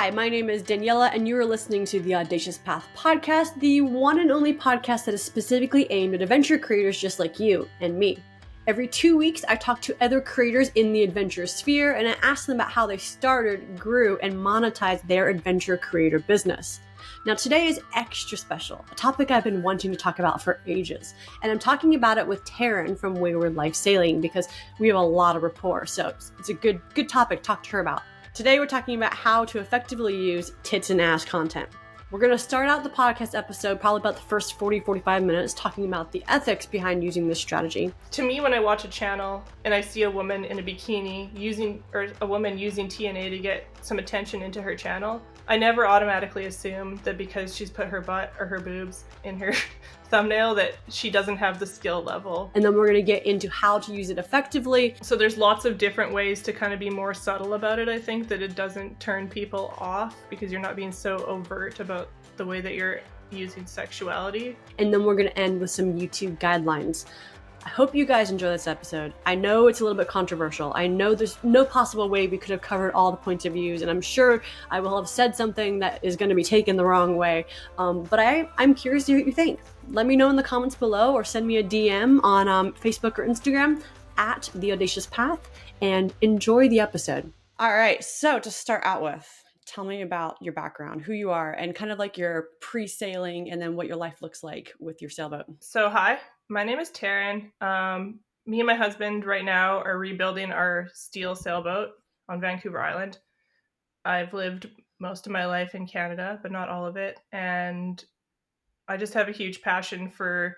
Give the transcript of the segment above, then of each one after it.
Hi, my name is Daniella, and you are listening to the Audacious Path podcast, the one and only podcast that is specifically aimed at adventure creators just like you and me. Every 2 weeks, I talk to other creators in the adventure sphere, and I ask them about how they started, grew, and monetized their adventure creator business. Now, today is extra special, a topic I've been wanting to talk about for ages, and I'm talking about it with Taryn from Wayward Life Sailing because we have a lot of rapport, so it's a good topic to talk to her about. Today we're talking about how to effectively use tits and ass content. We're going to start out the podcast episode, probably about the first 40-45 minutes, talking about the ethics behind using this strategy. To me, when I watch a channel and I see a woman in a bikini or a woman using TNA to get some attention into her channel, I never automatically assume that because she's put her butt or her boobs in her thumbnail that she doesn't have the skill level. And then we're going to get into how to use it effectively. So there's lots of different ways to kind of be more subtle about it, I think, that it doesn't turn people off because you're not being so overt about the way that you're using sexuality. And then we're going to end with some YouTube guidelines. I hope you guys enjoy this episode. I know it's a little bit controversial. I know there's no possible way we could have covered all the points of views, and I'm sure I will have said something that is going to be taken the wrong way. But I'm curious to hear what you think. Let me know in the comments below or send me a DM on Facebook or Instagram at The Audacious Path, and enjoy the episode. All right, so to start out with, tell me about your background, who you are, and kind of like your pre-sailing and then what your life looks like with your sailboat. So hi, my name is Taryn. Me and my husband right now are rebuilding our steel sailboat on Vancouver Island. I've lived most of my life in Canada, but not all of it. And I just have a huge passion for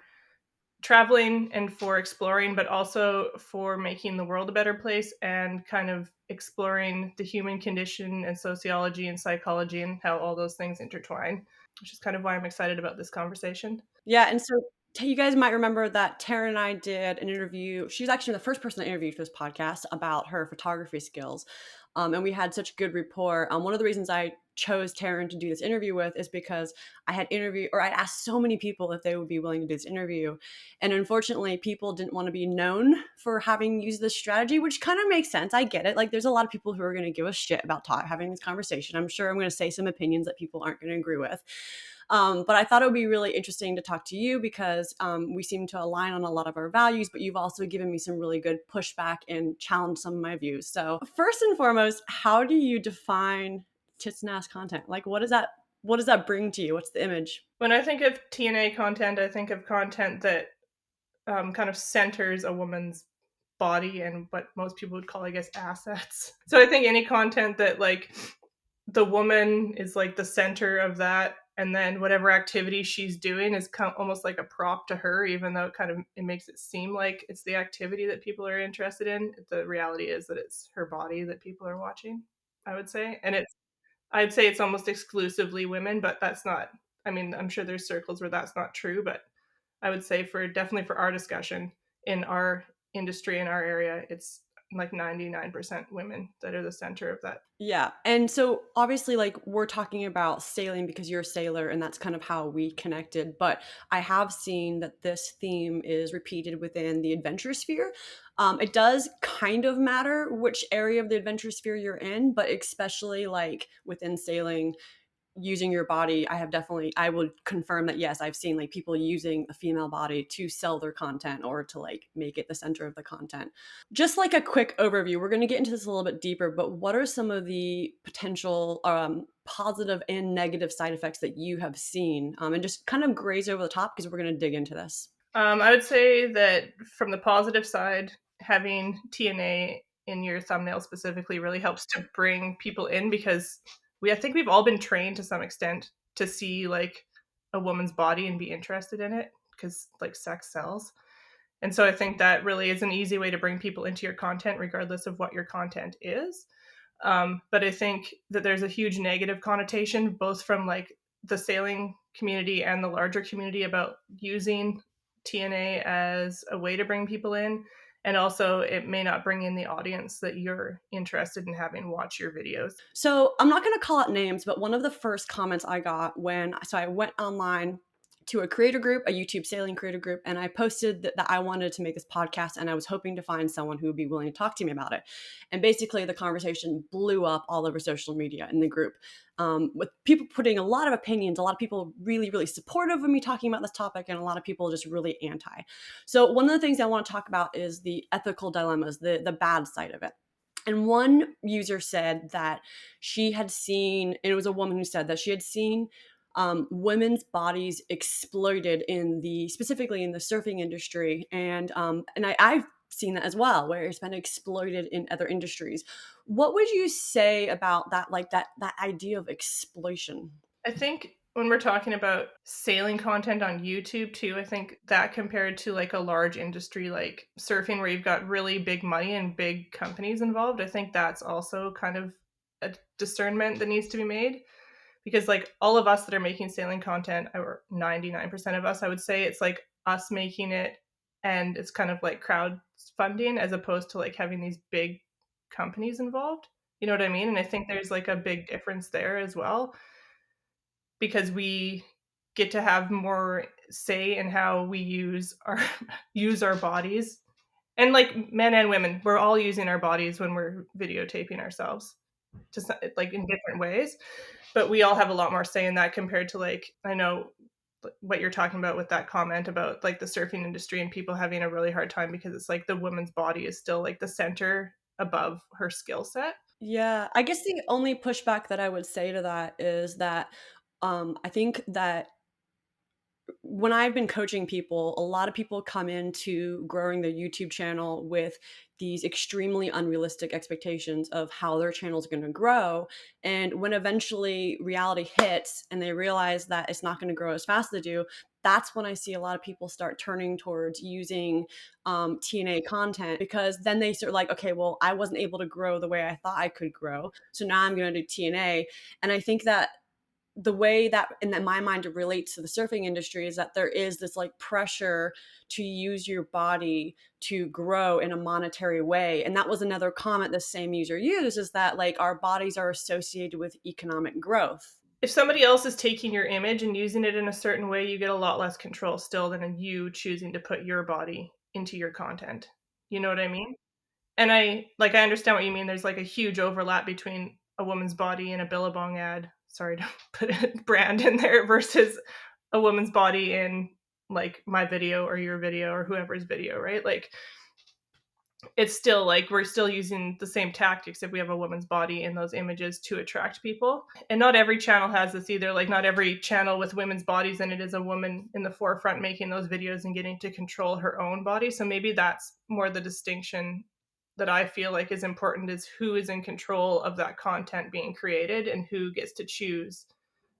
traveling and for exploring, but also for making the world a better place and kind of exploring the human condition and sociology and psychology and how all those things intertwine, which is kind of why I'm excited about this conversation. Yeah, and so you guys might remember that Taryn and I did an interview. She was actually the first person I interviewed for this podcast about her photography skills. And we had such good rapport. One of the reasons I chose Taryn to do this interview with is because I'd asked so many people if they would be willing to do this interview. And unfortunately, people didn't want to be known for having used this strategy, which kind of makes sense. I get it. Like, there's a lot of people who are going to give a shit about having this conversation. I'm sure I'm going to say some opinions that people aren't going to agree with. But I thought it would be really interesting to talk to you because we seem to align on a lot of our values, but you've also given me some really good pushback and challenged some of my views. So first and foremost, how do you define tits and ass content? Like, what does that bring to you? What's the image? When I think of TNA content, I think of content that kind of centers a woman's body and what most people would call, I guess, assets. So I think any content that like the woman is like the center of that, and then whatever activity she's doing is almost like a prop to her, even though it makes it seem like it's the activity that people are interested in. The reality is that it's her body that people are watching, I would say. And I'd say it's almost exclusively women, but that's not, I mean, I'm sure there's circles where that's not true, but I would say definitely for our discussion in our industry, in our area, it's like 99% women that are the center of that. Yeah. And so obviously, like, we're talking about sailing because you're a sailor and that's kind of how we connected. But I have seen that this theme is repeated within the adventure sphere. It does kind of matter which area of the adventure sphere you're in, but especially like within sailing, using your body, I would confirm that yes, I've seen like people using a female body to sell their content or to like make it the center of the content. Just like a quick overview, we're going to get into this a little bit deeper, but what are some of the potential positive and negative side effects that you have seen? And just kind of graze over the top because we're going to dig into this. I would say that from the positive side, having TNA in your thumbnail specifically really helps to bring people in because I think we've all been trained to some extent to see like a woman's body and be interested in it because like sex sells. And so I think that really is an easy way to bring people into your content, regardless of what your content is. But I think that there's a huge negative connotation, both from like the sailing community and the larger community about using TNA as a way to bring people in. And also it may not bring in the audience that you're interested in having watch your videos. So I'm not going to call out names, but one of the first comments I got I went online to a creator group, a YouTube sailing creator group, and I posted that I wanted to make this podcast and I was hoping to find someone who would be willing to talk to me about it. And basically, the conversation blew up all over social media in the group, with people putting a lot of opinions, a lot of people really, really supportive of me talking about this topic, and a lot of people just really anti. So, one of the things I want to talk about is the ethical dilemmas, the bad side of it. And one user said that she had seen, and it was a woman who said that she had seen women's bodies exploited specifically in the surfing industry, I've seen that as well, where it's been exploited in other industries. What would you say about that, like that idea of exploitation? I think when we're talking about sailing content on YouTube too, I think that compared to like a large industry like surfing where you've got really big money and big companies involved, I think that's also kind of a discernment that needs to be made. Because like all of us that are making sailing content, or 99% of us, I would say it's like us making it, and it's kind of like crowdfunding as opposed to like having these big companies involved. You know what I mean? And I think there's like a big difference there as well, because we get to have more say in how we use our use our bodies. And like men and women, we're all using our bodies when we're videotaping ourselves, just like in different ways, but we all have a lot more say in that compared to like, I know what you're talking about with that comment about like the surfing industry and people having a really hard time because it's like the woman's body is still like the center above her skill set. Yeah, I guess the only pushback that I would say to that is that I think that when I've been coaching people, a lot of people come into growing their YouTube channel with these extremely unrealistic expectations of how their channel is going to grow. And when eventually reality hits and they realize that it's not going to grow as fast as they do, that's when I see a lot of people start turning towards using TNA content, because then they start like, okay, well, I wasn't able to grow the way I thought I could grow. So now I'm going to do TNA. And I think that the way that in my mind it relates to the surfing industry is that there is this like pressure to use your body to grow in a monetary way. And that was another comment the same user used, is that like our bodies are associated with economic growth. If somebody else is taking your image and using it in a certain way, you get a lot less control still than you choosing to put your body into your content. You know what I mean? And I understand what you mean. There's like a huge overlap between a woman's body in a Billabong ad. Sorry to put a brand in there versus a woman's body in like my video or your video or whoever's video, right? Like it's still like we're still using the same tactics if we have a woman's body in those images to attract people. And not every channel has this either. Like not every channel with women's bodies in it is a woman in the forefront making those videos and getting to control her own body. So maybe that's more the distinction that I feel like is important, is who is in control of that content being created and who gets to choose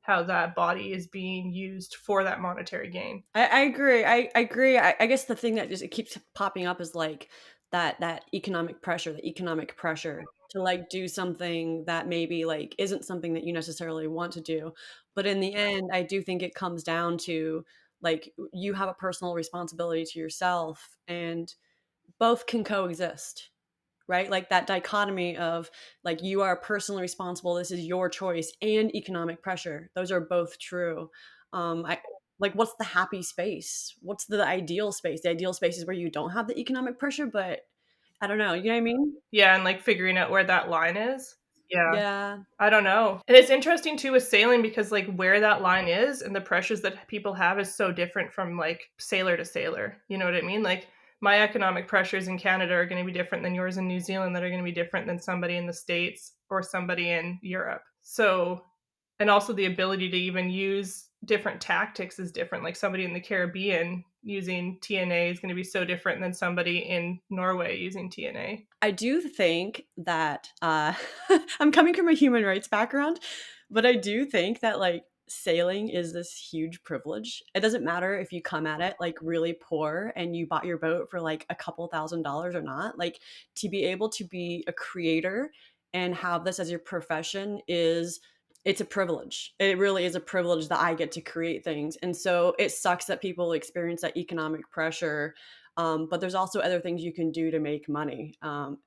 how that body is being used for that monetary gain. I agree. I agree. I guess the thing that just it keeps popping up is like that economic pressure, the economic pressure to like do something that maybe like isn't something that you necessarily want to do. But in the end, I do think it comes down to like you have a personal responsibility to yourself, and both can coexist, right? Like that dichotomy of like you are personally responsible, this is your choice, and economic pressure. Those are both true. I like what's the happy space? What's the ideal space? The ideal space is where you don't have the economic pressure, but I don't know. You know what I mean? Yeah, and like figuring out where that line is. Yeah. Yeah. I don't know. And it's interesting too with sailing because like where that line is and the pressures that people have is so different from like sailor to sailor. You know what I mean? Like my economic pressures in Canada are going to be different than yours in New Zealand, that are going to be different than somebody in the States or somebody in Europe. So, and also the ability to even use different tactics is different. Like somebody in the Caribbean using TNA is going to be so different than somebody in Norway using TNA. I do think that I'm coming from a human rights background, but I do think that like sailing is this huge privilege. It doesn't matter if you come at it like really poor and you bought your boat for like a couple $1,000s or not. Like to be able to be a creator and have this as your profession is it's a privilege. It really is a privilege that I get to create things. And so it sucks that people experience that economic pressure But there's also other things you can do to make money.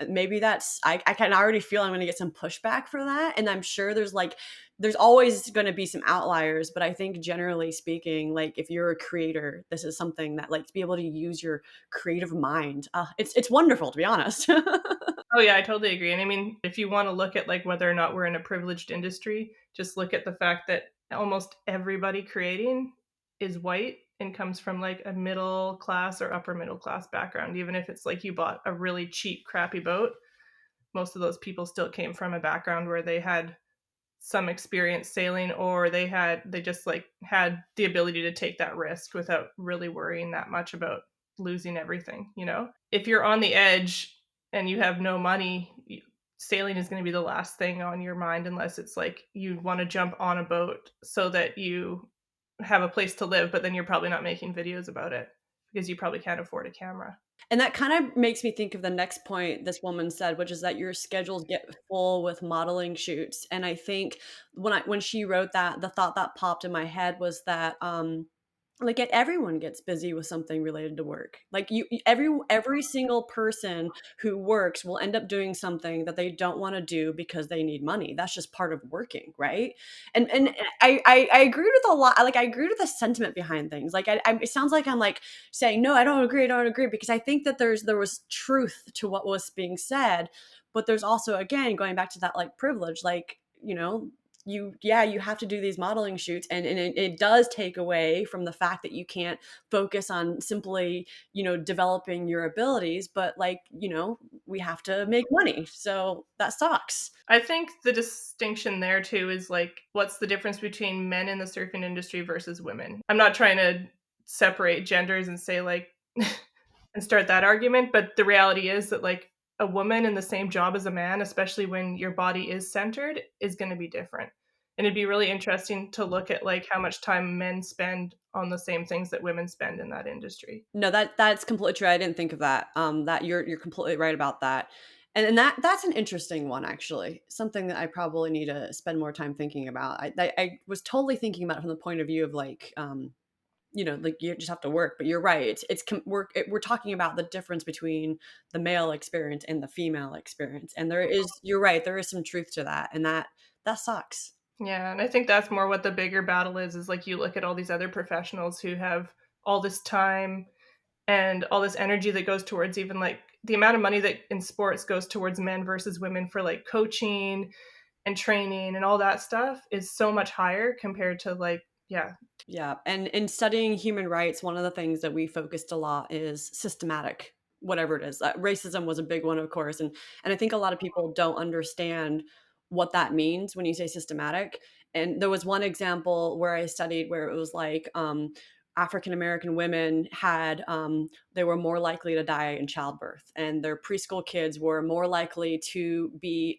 Maybe I can already feel I'm going to get some pushback for that. And I'm sure there's always going to be some outliers, but I think generally speaking, like if you're a creator, this is something that like to be able to use your creative mind. It's wonderful, to be honest. Oh yeah, I totally agree. And I mean, if you want to look at like whether or not we're in a privileged industry, just look at the fact that almost everybody creating is white and comes from like a middle class or upper middle class background. Even if it's like you bought a really cheap, crappy boat, most of those people still came from a background where they had some experience sailing, or they just like had the ability to take that risk without really worrying that much about losing everything, you know? If you're on the edge and you have no money, sailing is going to be the last thing on your mind, unless it's like you want to jump on a boat so that you have a place to live, but then you're probably not making videos about it because you probably can't afford a camera. And that kind of makes me think of the next point this woman said, which is that your schedules get full with modeling shoots. And I think when she wrote that, the thought that popped in my head was that like everyone gets busy with something related to work. Like every single person who works will end up doing something that they don't want to do because they need money. That's just part of working, right? And I agree with a lot. Like I agree with the sentiment behind things. Like it sounds like I'm like saying no, I don't agree, because I think that there was truth to what was being said, but there's also, again, going back to that like privilege, like, you have to do these modeling shoots, and it does take away from the fact that you can't focus on simply developing your abilities, but like we have to make money, so that sucks. I think the distinction there too is like, what's the difference between men in the surfing industry versus women? I'm not trying to separate genders and say like, and start that argument, but the reality is that like a woman in the same job as a man, especially when your body is centered, is going to be different. And it'd be really interesting to look at like how much time men spend on the same things that women spend in that industry. No, that's completely true. I didn't think of that. That you're completely right about that. And that's an interesting one, actually. Something that I probably need to spend more time thinking about. I was totally thinking about it from the point of view of like, like you just have to work. But you're right. We're talking about the difference between the male experience and the female experience, and you're right. There is some truth to that, and that sucks. Yeah, and I think that's more what the bigger battle is like you look at all these other professionals who have all this time and all this energy that goes towards even like the amount of money that in sports goes towards men versus women for like coaching and training and all that stuff is so much higher compared to like, yeah. Yeah, and in studying human rights, one of the things that we focused a lot is systematic, whatever it is. Racism was a big one, of course, and I think a lot of people don't understand what that means when you say systematic. And there was one example where I studied where it was like African American women they were more likely to die in childbirth, and their preschool kids were more likely to be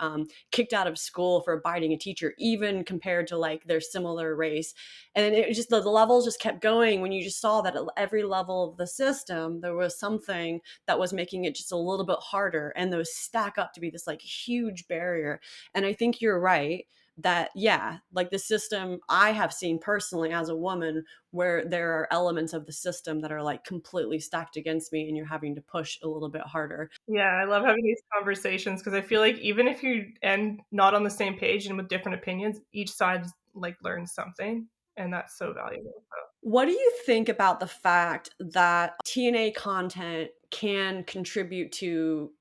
kicked out of school for biting a teacher, even compared to like their similar race. And it just the levels just kept going when you just saw that at every level of the system there was something that was making it just a little bit harder, and those stack up to be this like huge barrier. And I think you're right that, yeah, like the system I have seen personally as a woman, where there are elements of the system that are like completely stacked against me and you're having to push a little bit harder. Yeah, I love having these conversations because I feel like even if you end not on the same page and with different opinions, each side like learns something, and that's so valuable. What do you think about the fact that TNA content can contribute to,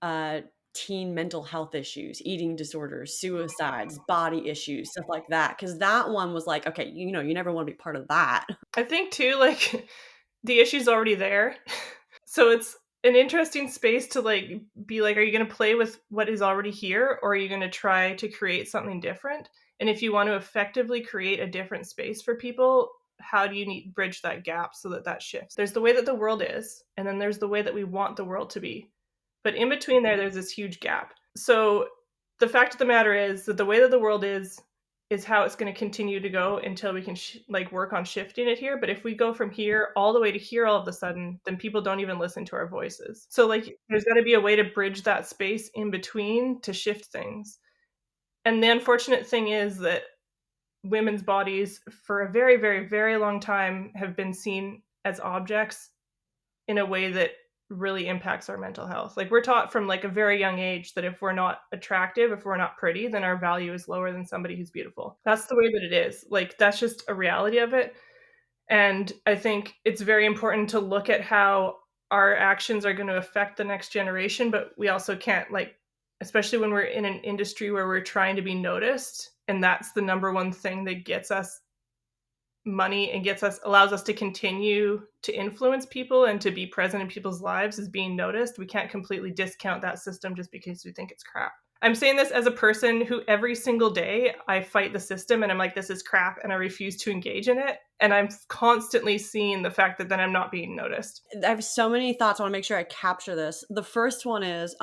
uh, teen mental health issues, eating disorders, suicides, body issues, stuff like that? Because that one was like, okay, you never want to be part of that. I think too, like the issue's already there. So it's an interesting space to like be like, are you going to play with what is already here, or are you going to try to create something different? And if you want to effectively create a different space for people, how do you need bridge that gap so that that shifts? There's the way that the world is, and then there's the way that we want the world to be. But in between there's this huge gap. So the fact of the matter is that the way that the world is how it's going to continue to go until we can like work on shifting it here. But if we go from here all the way to here all of a sudden, then people don't even listen to our voices. So like there's got to be a way to bridge that space in between to shift things. And the unfortunate thing is that women's bodies for a very, very, very long time have been seen as objects in a way that really impacts our mental health. Like, we're taught from like a very young age that if we're not attractive, if we're not pretty, then our value is lower than somebody who's beautiful. That's the way that it is. Like, that's just a reality of it. And I think it's very important to look at how our actions are going to affect the next generation, but we also can't, like, especially when we're in an industry where we're trying to be noticed, and that's the number one thing that gets us money and allows us to continue to influence people and to be present in people's lives, is being noticed. We can't completely discount that system just because we think it's crap. I'm saying this as a person who every single day I fight the system and I'm like, this is crap, and I refuse to engage in it. And I'm constantly seeing the fact that then I'm not being noticed. I have so many thoughts. I want to make sure I capture this. The first one is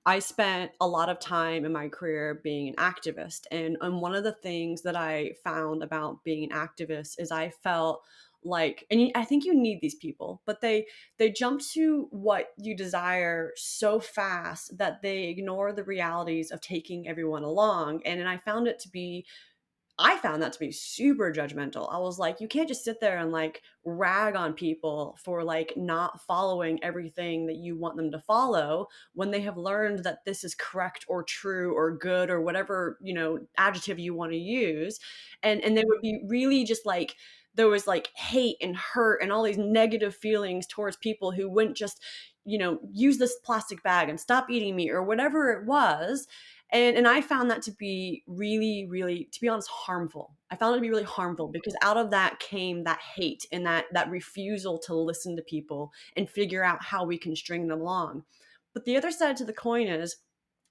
I spent a lot of time in my career being an activist. And one of the things that I found about being an activist is I felt like, and I think you need these people, but they jump to what you desire so fast that they ignore the realities of taking everyone along. And I found it to be, I found that to be super judgmental. I was like, you can't just sit there and like rag on people for like not following everything that you want them to follow when they have learned that this is correct or true or good or whatever, adjective you want to use. And they would be really just like, there was like hate and hurt and all these negative feelings towards people who wouldn't just, use this plastic bag and stop eating meat or whatever it was. And I found that to be really, really, to be honest, harmful. I found it to be really harmful because out of that came that hate and that refusal to listen to people and figure out how we can string them along. But the other side to the coin is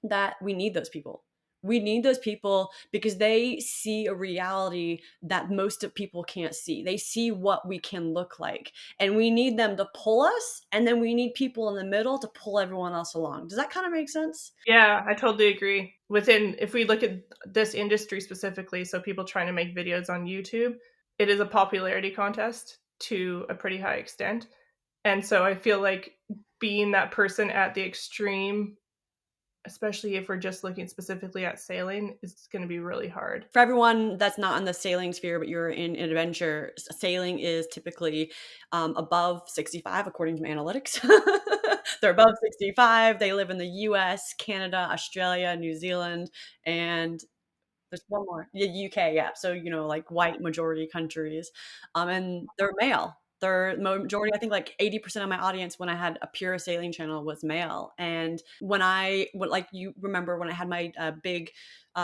that we need those people. We need those people because they see a reality that most of people can't see. They see what we can look like. And we need them to pull us, and then we need people in the middle to pull everyone else along. Does that kind of make sense? Yeah, I totally agree. If we look at this industry specifically, so people trying to make videos on YouTube, it is a popularity contest to a pretty high extent. And so I feel like being that person at the extreme, especially if we're just looking specifically at sailing, is going to be really hard. For everyone that's not in the sailing sphere, but you're in adventure, sailing is typically above 65, according to my analytics. They're above 65. They live in the US, Canada, Australia, New Zealand, and there's one more. Yeah, UK, yeah. So, like white majority countries. And they're male. They're majority, I think like 80% of my audience when I had a pure sailing channel was male. And like you remember when I had my big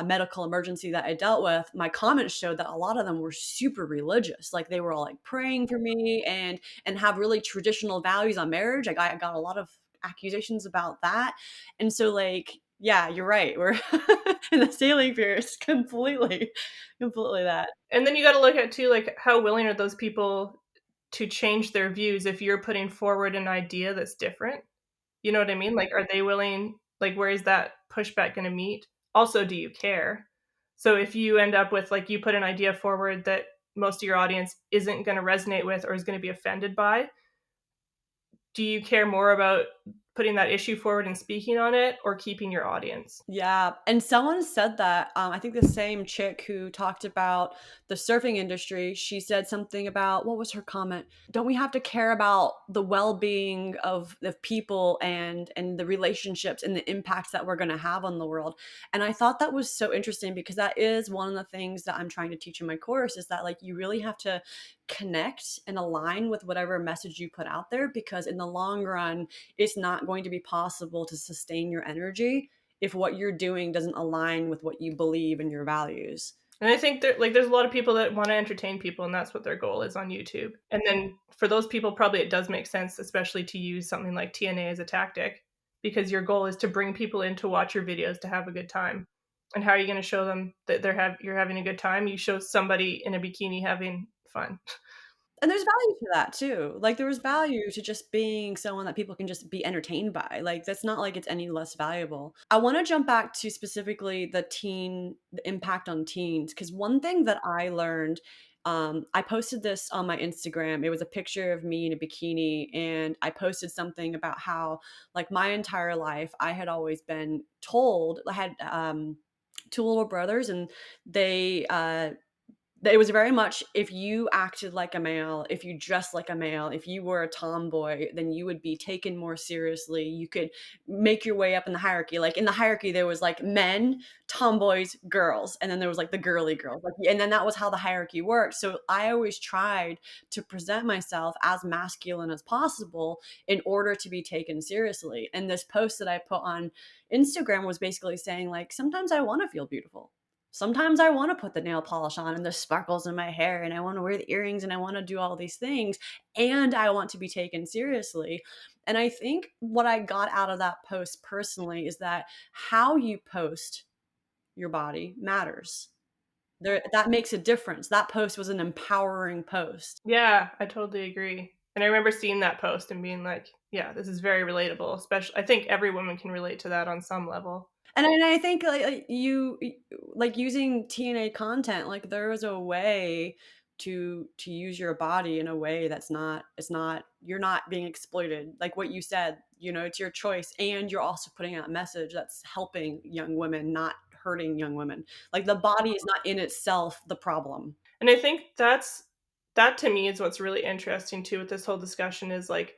medical emergency that I dealt with, my comments showed that a lot of them were super religious. Like they were all like praying for me and have really traditional values on marriage. I got a lot of accusations about that. And so like, yeah, you're right. We're in the sailing sphere is completely that. And then you got to look at too, like, how willing are those people to change their views if you're putting forward an idea that's different? You know what I mean? Like, are they willing? Like, where is that pushback going to meet? Also, do you care? So if you end up with, like, you put an idea forward that most of your audience isn't going to resonate with or is going to be offended by, do you care more about putting that issue forward and speaking on it, or keeping your audience? Yeah, and someone said that, I think the same chick who talked about the surfing industry, she said something about, what was her comment? Don't we have to care about the well-being of people and the relationships and the impacts that we're going to have on the world? And I thought that was so interesting because that is one of the things that I'm trying to teach in my course is that like you really have to connect and align with whatever message you put out there because in the long run it's not going to be possible to sustain your energy if what you're doing doesn't align with what you believe and your values. And I think there's a lot of people that want to entertain people, and that's what their goal is on YouTube. And then for those people, probably it does make sense, especially to use something like TNA as a tactic, because your goal is to bring people in to watch your videos to have a good time. And how are you going to show them that you're having a good time? You show somebody in a bikini having fun. And there's value to that too. Like there was value to just being someone that people can just be entertained by. Like that's not like it's any less valuable. I want to jump back to specifically the impact on teens because one thing that I learned I posted this on my Instagram. It was a picture of me in a bikini, and I posted something about how, like, my entire life, I had always been told I had two little brothers, and they It was very much, if you acted like a male, if you dressed like a male, if you were a tomboy, then you would be taken more seriously. You could make your way up in the hierarchy. Like in the hierarchy, there was like men, tomboys, girls, and then there was like the girly girls. Like, and then that was how the hierarchy worked. So I always tried to present myself as masculine as possible in order to be taken seriously. And this post that I put on Instagram was basically saying, like, sometimes I want to feel beautiful. Sometimes I want to put the nail polish on and the sparkles in my hair, and I want to wear the earrings, and I want to do all these things, and I want to be taken seriously. And I think what I got out of that post personally is that how you post your body matters. That makes a difference. That post was an empowering post. Yeah, I totally agree. And I remember seeing that post and being like, yeah, this is very relatable. Especially, I think every woman can relate to that on some level. And I think like using TNA content, like there is a way to use your body in a way that's not, it's not, you're not being exploited. Like what you said, it's your choice, and you're also putting out a message that's helping young women, not hurting young women. Like the body is not in itself the problem. And I think that to me is what's really interesting too with this whole discussion is like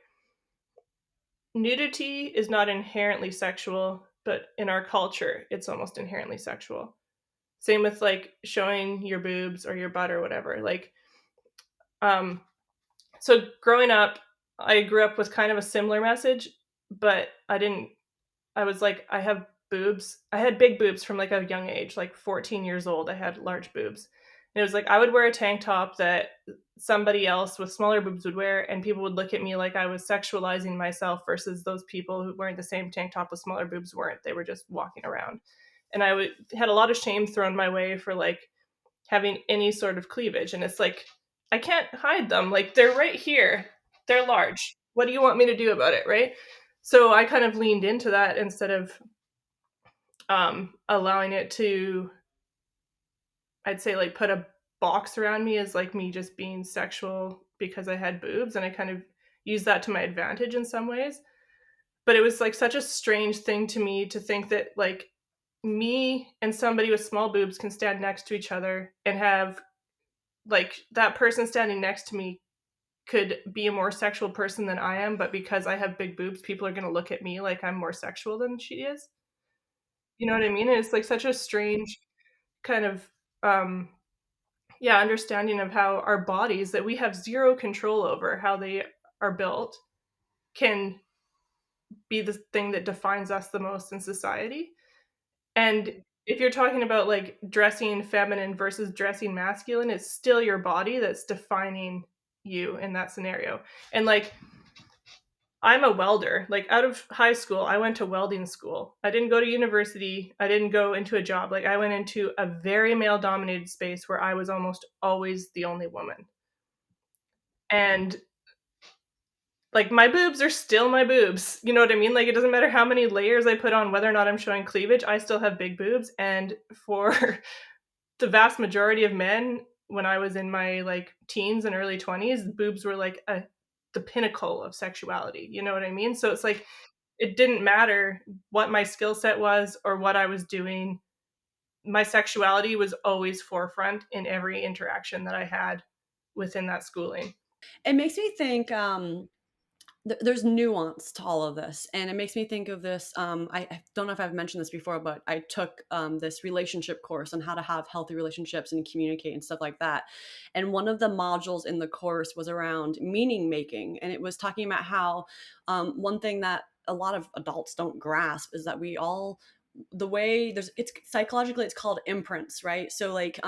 nudity is not inherently sexual, but in our culture, it's almost inherently sexual. Same with like showing your boobs or your butt or whatever. Like, um, so growing up, I grew up with kind of a similar message, but I was like, I have boobs. I had big boobs from like a young age, like 14 years old. I had large boobs. And it was like I would wear a tank top that somebody else with smaller boobs would wear, and people would look at me like I was sexualizing myself versus those people who wearing the same tank top with smaller boobs weren't. They were just walking around. And had a lot of shame thrown my way for like having any sort of cleavage. And it's like, I can't hide them. Like they're right here. They're large. What do you want me to do about it? Right. So I kind of leaned into that instead of allowing it to, I'd say, like put a box around me as like me just being sexual because I had boobs. And I kind of used that to my advantage in some ways. But it was like such a strange thing to me to think that like me and somebody with small boobs can stand next to each other and have like that person standing next to me could be a more sexual person than I am, but because I have big boobs, people are going to look at me like I'm more sexual than she is. You know what I mean? And it's like such a strange kind of um yeah, understanding of how our bodies that we have zero control over how they are built can be the thing that defines us the most in society. And if you're talking about like dressing feminine versus dressing masculine, it's still your body that's defining you in that scenario. And like I'm a welder. Like out of high school, I went to welding school. I didn't go to university. I didn't go into a job. Like I went into a very male dominated space where I was almost always the only woman. And like my boobs are still my boobs. You know what I mean? Like it doesn't matter how many layers I put on, whether or not I'm showing cleavage, I still have big boobs. And for the vast majority of men, when I was in my like teens and early 20s, boobs were like the pinnacle of sexuality. You know what I mean? So it's like it didn't matter what my skill set was or what I was doing. My sexuality was always forefront in every interaction that I had within that schooling. It makes me think there's nuance to all of this, and it makes me think of this. I don't know if I've mentioned this before, but I took this relationship course on how to have healthy relationships and communicate and stuff like that. And one of the modules in the course was around meaning making, and it was talking about how one thing that a lot of adults don't grasp is that we all, the way there's, it's psychologically, it's called imprints, right? So like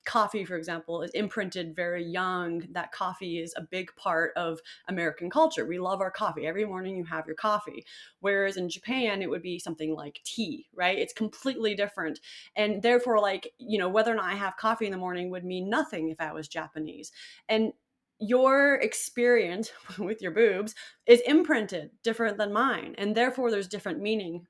coffee, for example, is imprinted very young. That coffee is a big part of American culture. We love our coffee. Every morning you have your coffee. Whereas in Japan, it would be something like tea, right? It's completely different. And therefore, like, whether or not I have coffee in the morning would mean nothing if I was Japanese. And your experience with your boobs is imprinted different than mine. And therefore, there's different meaning.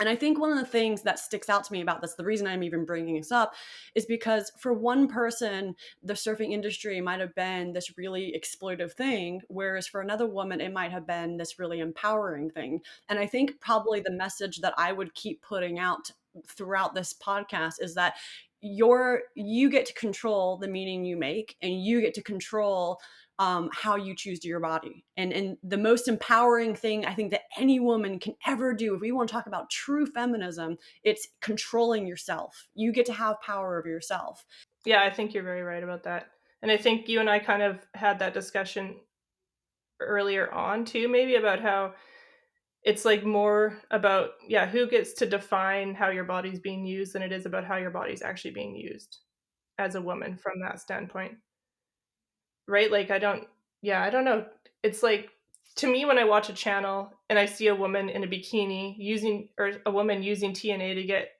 And I think one of the things that sticks out to me about this, the reason I'm even bringing this up, is because for one person, the surfing industry might have been this really exploitive thing, whereas for another woman, it might have been this really empowering thing. And I think probably the message that I would keep putting out throughout this podcast is that you get to control the meaning you make, and you get to control how you choose to your body. And the most empowering thing I think that any woman can ever do, if we want to talk about true feminism, it's controlling yourself. You get to have power over yourself. Yeah, I think you're very right about that. And I think you and I kind of had that discussion earlier on too, maybe about how it's like more about, yeah, who gets to define how your body's being used than it is about how your body's actually being used as a woman from that standpoint. Right? Like I don't know. It's like, to me, when I watch a channel and I see a woman in a bikini using, or a woman using TNA to get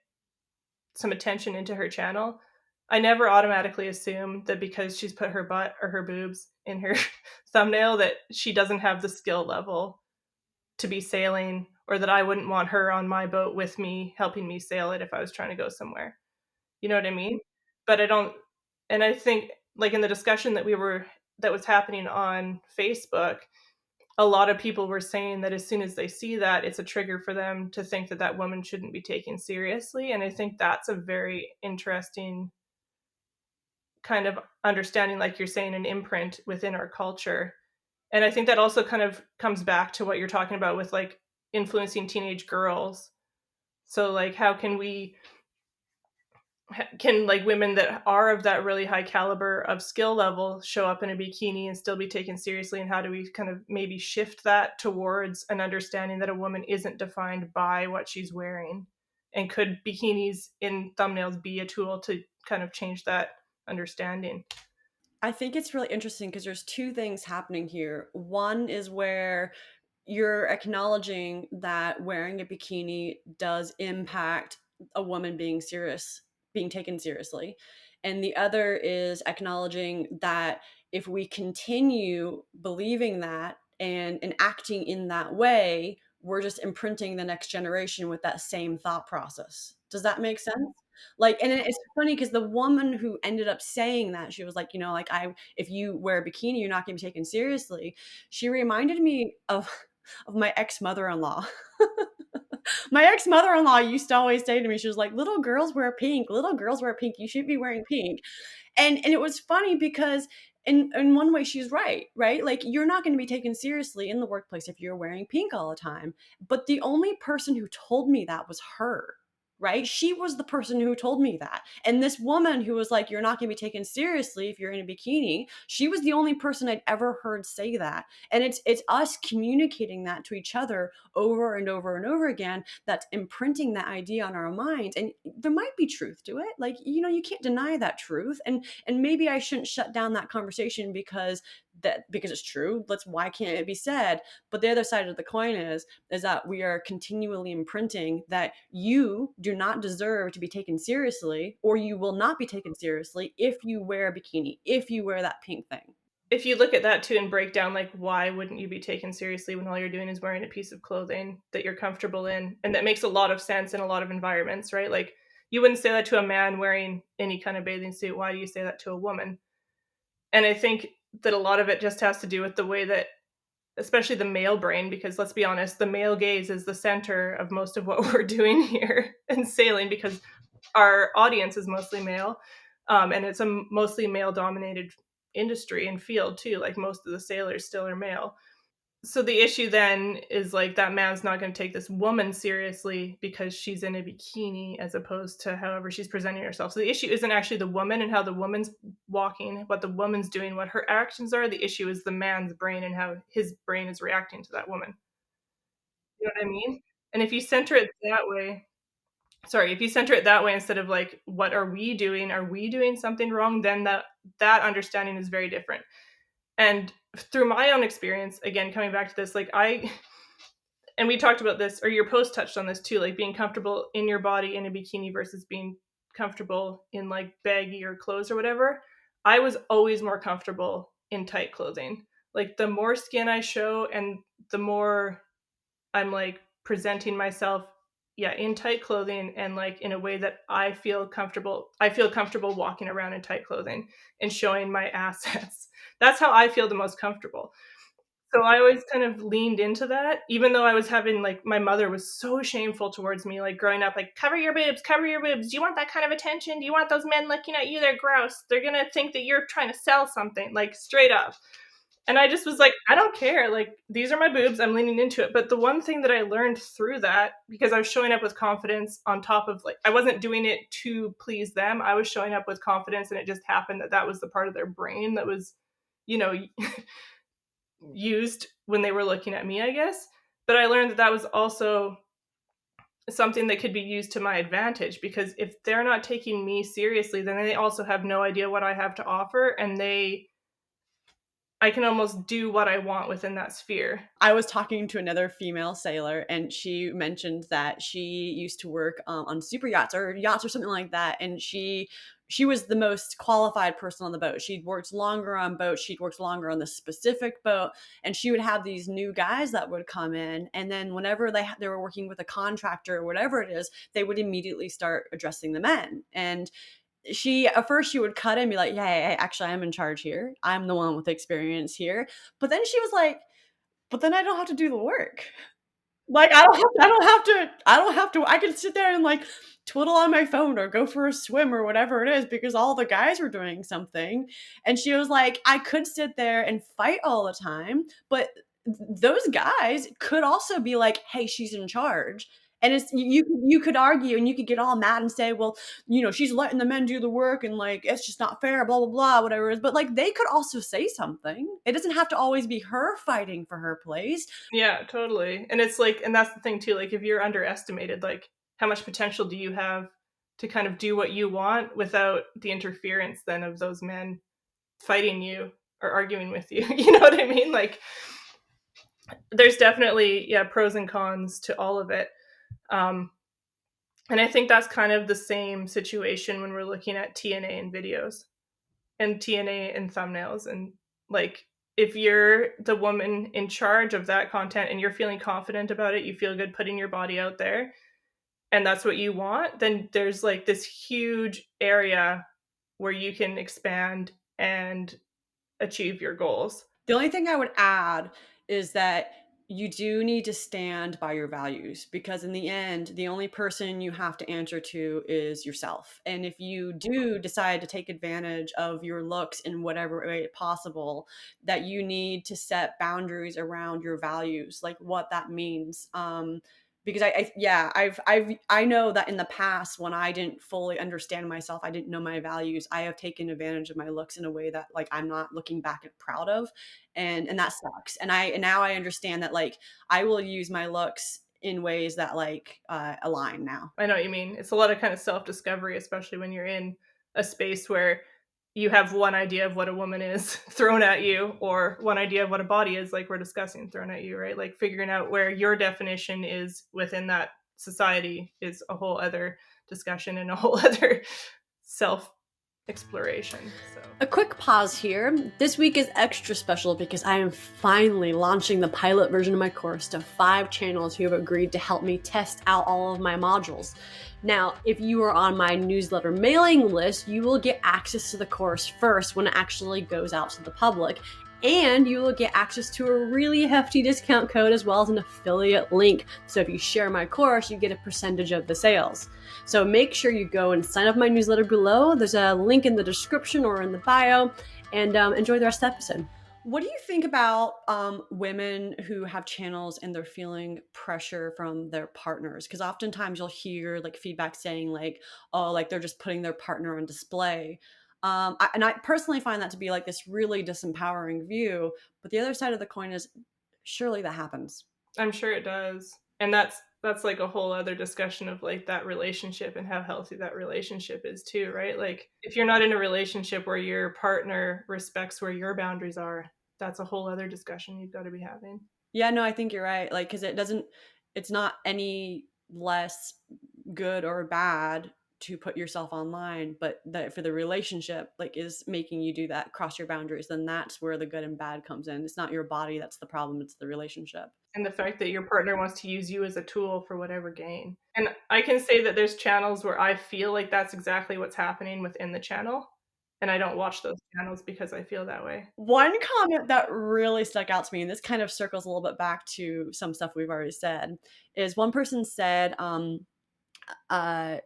some attention into her channel, I never automatically assume that because she's put her butt or her boobs in her thumbnail that she doesn't have the skill level to be sailing, or that I wouldn't want her on my boat with me, helping me sail it if I was trying to go somewhere. You know what I mean? But I don't, and I think, like, in the discussion that was happening on Facebook, a lot of people were saying that as soon as they see that, it's a trigger for them to think that that woman shouldn't be taken seriously. And I think that's a very interesting kind of understanding, like you're saying, an imprint within our culture. And I think that also kind of comes back to what you're talking about with like influencing teenage girls. So like, how can like women that are of that really high caliber of skill level show up in a bikini and still be taken seriously, and how do we kind of maybe shift that towards an understanding that a woman isn't defined by what she's wearing, and could bikinis in thumbnails be a tool to kind of change that understanding? I think it's really interesting because there's two things happening here. One is where you're acknowledging that wearing a bikini does impact a woman being taken seriously. And the other is acknowledging that if we continue believing that and acting in that way, we're just imprinting the next generation with that same thought process. Does that make sense? Like, and it's funny because the woman who ended up saying that, she was like, like, if you wear a bikini, you're not going to be taken seriously. She reminded me of my ex-mother-in-law. My ex-mother-in-law used to always say to me, she was like, little girls wear pink, little girls wear pink, you should be wearing pink. And it was funny because in one way she's right? Like, you're not going to be taken seriously in the workplace if you're wearing pink all the time. But the only person who told me that was her. Right? She was the person who told me that. And this woman who was like, you're not going to be taken seriously if you're in a bikini, she was the only person I'd ever heard say that. And it's us communicating that to each other over and over and over again that's imprinting that idea on our minds. And there might be truth to it. Like, you can't deny that truth. And maybe I shouldn't shut down that conversation because it's true. Why can't it be said? But the other side of the coin is that we are continually imprinting that you do not deserve to be taken seriously, or you will not be taken seriously if you wear a bikini, if you wear that pink thing. If you look at that too and break down, like, why wouldn't you be taken seriously when all you're doing is wearing a piece of clothing that you're comfortable in? And that makes a lot of sense in a lot of environments, right? Like, you wouldn't say that to a man wearing any kind of bathing suit. Why do you say that to a woman? And I think that a lot of it just has to do with the way that, especially the male brain, because let's be honest, the male gaze is the center of most of what we're doing here in sailing, because our audience is mostly male, and it's a mostly male dominated industry and field too. Like, most of the sailors still are male. So the issue then is like, that man's not going to take this woman seriously because she's in a bikini, as opposed to however she's presenting herself. So the issue isn't actually the woman and how the woman's walking, what the woman's doing, what her actions are. The issue is the man's brain and how his brain is reacting to that woman. You know what I mean? And if you center it that way, if you center it that way, instead of like, what are we doing? Are we doing something wrong? Then that understanding is very different. And through my own experience, again, coming back to this, like, and we talked about this, or your post touched on this too, like being comfortable in your body in a bikini versus being comfortable in like baggy or clothes or whatever. I was always more comfortable in tight clothing. Like, the more skin I show and the more I'm like presenting myself, yeah, in tight clothing, and like in a way that I feel comfortable. I feel comfortable walking around in tight clothing and showing my assets. That's how I feel the most comfortable. So I always kind of leaned into that, even though I was having, like, my mother was so shameful towards me, like, growing up, like, cover your boobs, cover your boobs. Do you want that kind of attention? Do you want those men looking at you? They're gross. They're gonna think that you're trying to sell something, like, straight up. And I just was like, I don't care. Like, these are my boobs. I'm leaning into it. But the one thing that I learned through that, because I was showing up with confidence on top of, like, I wasn't doing it to please them. I was showing up with confidence, and it just happened that that was the part of their brain that was, you know, used when they were looking at me, I guess. But I learned that that was also something that could be used to my advantage, because if they're not taking me seriously, then they also have no idea what I have to offer, and I can almost do what I want within that sphere. I was talking to another female sailor, and she mentioned that she used to work on super yachts or yachts or something like that, and she was the most qualified person on the boat. She'd worked longer on boats, she'd worked longer on the specific boat, and she would have these new guys that would come in, and then whenever they were working with a contractor or whatever it is, they would immediately start addressing the men. And she at first she would cut in and be like, yeah, hey, actually I'm in charge here, I'm the one with experience here. But then she was like, but then I don't have to do the work. Like, I don't have to I can sit there and, like, twiddle on my phone or go for a swim or whatever it is because all the guys were doing something. And she was like, I could sit there and fight all the time, but those guys could also be like, "Hey, she's in charge." And it's you could argue and you could get all mad and say, "Well, she's letting the men do the work and, like, it's just not fair, blah, blah, blah," whatever it is. But, like, they could also say something. It doesn't have to always be her fighting for her place. Yeah, totally. And it's like, and that's the thing too, like, if you're underestimated, like, how much potential do you have to kind of do what you want without the interference then of those men fighting you or arguing with you? You know what I mean? Like, there's definitely, yeah, pros and cons to all of it. Um, and I think that's kind of the same situation when we're looking at TNA in videos and TNA in thumbnails. And, like, if you're the woman in charge of that content and you're feeling confident about it, you feel good putting your body out there, and that's what you want, then there's, like, this huge area where you can expand and achieve your goals. The only thing I would add is that you do need to stand by your values because in the end, the only person you have to answer to is yourself. And if you do decide to take advantage of your looks in whatever way possible, that you need to set boundaries around your values, like what that means. Because yeah, I know that in the past when I didn't fully understand myself, I didn't know my values, I have taken advantage of my looks in a way that, like, I'm not looking back and proud of, and that sucks. And now I understand that, like, I will use my looks in ways that, like, align now. I know what you mean. It's a lot of kind of self-discovery, especially when you're in a space where you have one idea of what a woman is thrown at you, or one idea of what a body is, like we're discussing, thrown at you, right? Like, figuring out where your definition is within that society is a whole other discussion and a whole other self exploration. So A quick pause here. This week is extra special because I am finally launching the pilot version of my course to 5 channels who have agreed to help me test out all of my modules. Now, if you are on my newsletter mailing list, you will get access to the course first when it actually goes out to the public. And you will get access to a really hefty discount code as well as an affiliate link. So if you share my course, you get a percentage of the sales. So make sure you go and sign up my newsletter below. There's a link in the description or in the bio, and enjoy the rest of the episode. What do you think about women who have channels and they're feeling pressure from their partners? Because oftentimes you'll hear, like, feedback saying, like, oh, like, they're just putting their partner on display. And I personally find that to be, like, this really disempowering view. But the other side of the coin is surely that happens. I'm sure it does. And that's like a whole other discussion of, like, that relationship and how healthy that relationship is too, right? Like, if you're not in a relationship where your partner respects where your boundaries are, that's a whole other discussion you've got to be having. Yeah, no, I think you're right. Like, because it's not any less good or bad to put yourself online, but that for the relationship, like, is making you do that, cross your boundaries, then that's where the good and bad comes in. It's not your body that's the problem, it's the relationship. And the fact that your partner wants to use you as a tool for whatever gain. And I can say that there's channels where I feel like that's exactly what's happening within the channel. and I don't watch those channels because I feel that way. One comment that really stuck out to me, and this kind of circles a little bit back to some stuff we've already said, is one person said,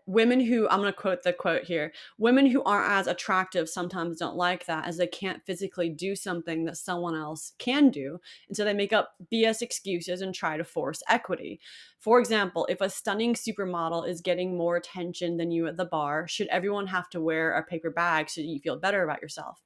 women who, I'm going to quote the quote here, women who aren't as attractive sometimes don't like that as they can't physically do something that someone else can do. And so they make up BS excuses and try to force equity. For example, if a stunning supermodel is getting more attention than you at the bar, should everyone have to wear a paper bag so you feel better about yourself?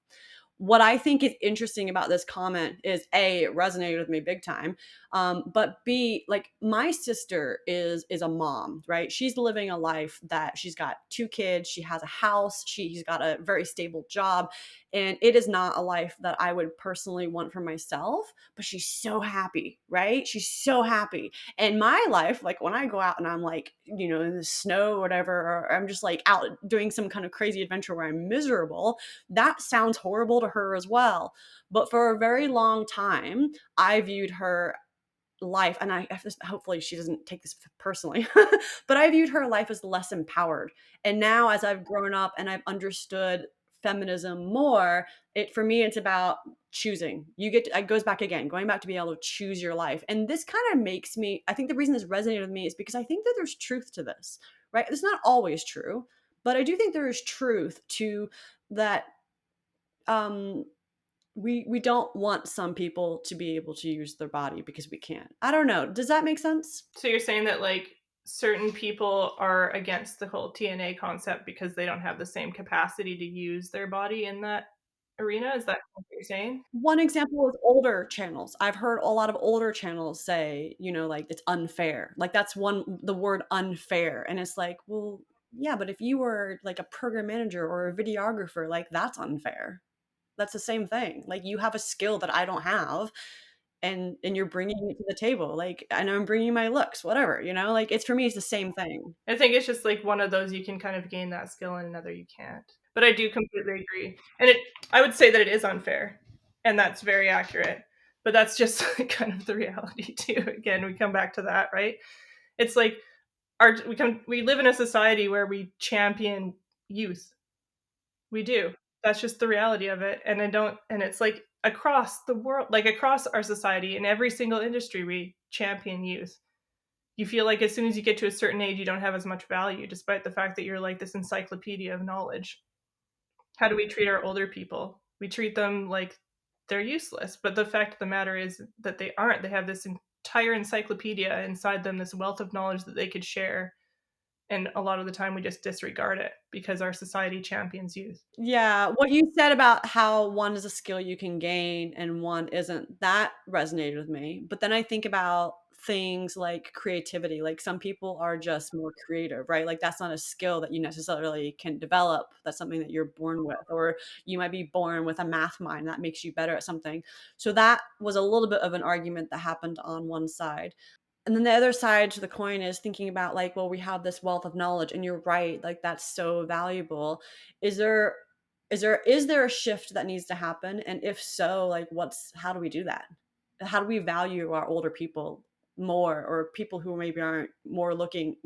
What I think is interesting about this comment is A, it resonated with me big time. But B, like my sister is a mom, right? She's living a life that she's got 2 kids, she has a house, she's got a very stable job, and it is not a life that I would personally want for myself, but she's so happy, right? She's so happy. And my life, like when I go out and I'm like, in the snow or whatever, or I'm just like out doing some kind of crazy adventure where I'm miserable, that sounds horrible to her as well. But for a very long time, I viewed her life, and I hopefully she doesn't take this personally, but I viewed her life as less empowered. And now, as I've grown up and I've understood feminism more, it for me it's about choosing. It goes back again, going back to being able to choose your life. And this kind of makes me, I think the reason this resonated with me is because I think that there's truth to this, right? It's not always true, but I do think there is truth to that. um we don't want some people to be able to use their body because we can't. I don't know. Does that make sense? So you're saying that like certain people are against the whole TNA concept because they don't have the same capacity to use their body in that arena? Is that what you're saying? One example is older channels. I've heard a lot of older channels say, like it's unfair. Like that's the word unfair. And it's like, well, yeah, but if you were like a program manager or a videographer, like that's unfair. That's the same thing. Like you have a skill that I don't have, and you're bringing it to the table. Like, and I'm bringing my looks, whatever, like it's for me, it's the same thing. I think it's just like one of those you can kind of gain that skill and another you can't. But I do completely agree. And I would say that it is unfair. And that's very accurate. But that's just kind of the reality too. Again, we come back to that, right? It's like we live in a society where we champion youth. We do. That's just the reality of it. And it's like across the world, like across our society in every single industry we champion youth. You feel like as soon as you get to a certain age, you don't have as much value, despite the fact that you're like this encyclopedia of knowledge. How do we treat our older people? We treat them like they're useless. But the fact of the matter is that they aren't. They have this entire encyclopedia inside them, this wealth of knowledge that they could share. And a lot of the time we just disregard it because our society champions youth. Yeah, what you said about how one is a skill you can gain and one isn't, that resonated with me. But then I think about things like creativity. Like some people are just more creative, right? Like that's not a skill that you necessarily can develop. That's something that you're born with. Or you might be born with a math mind that makes you better at something. So that was a little bit of an argument that happened on one side. And then the other side to the coin is thinking about like, well, we have this wealth of knowledge, and you're right, like that's so valuable. Is there is there a shift that needs to happen? And if so, like how do we do that? How do we value our older people more, or people who maybe aren't more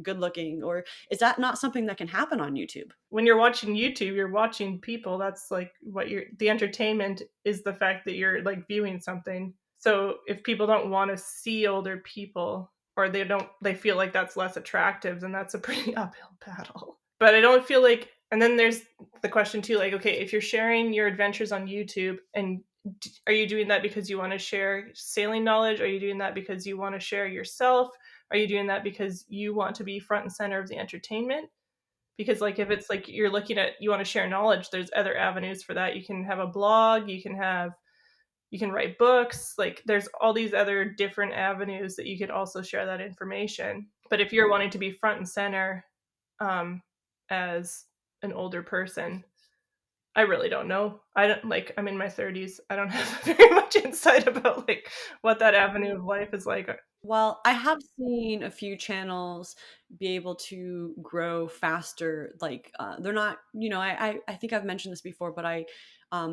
good looking, or is that not something that can happen on YouTube? When you're watching YouTube, you're watching people. That's like the entertainment is the fact that you're like viewing something. So if people don't want to see older people, or they feel like that's less attractive, then that's a pretty uphill battle. But I don't feel like, and then there's the question too, like, okay, if you're sharing your adventures on YouTube, and are you doing that because you want to share sailing knowledge? Are you doing that because you want to share yourself? Are you doing that because you want to be front and center of the entertainment? Because like if it's like you're looking at, you want to share knowledge, there's other avenues for that. You can have a blog, you can write books, like there's all these other different avenues that you could also share that information. But if you're wanting to be front and center, as an older person, I really don't know. I don't, like, I'm in my 30s, I don't have very much insight about like what that avenue of life is like. Well, I have seen a few channels be able to grow faster. Like they're not, I think I've mentioned this before, but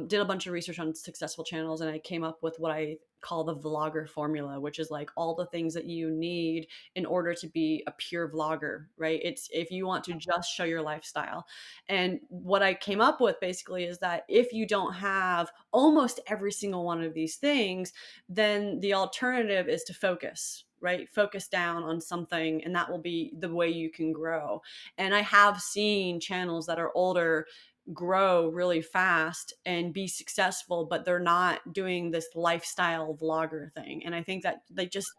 did a bunch of research on successful channels, and I came up with what I call the vlogger formula, which is like all the things that you need in order to be a pure vlogger, right? It's if you want to just show your lifestyle. And what I came up with basically is that if you don't have almost every single one of these things, then the alternative is to focus, right? Focus down on something, and that will be the way you can grow. And I have seen channels that are older grow really fast and be successful, but they're not doing this lifestyle vlogger thing. And I think that they just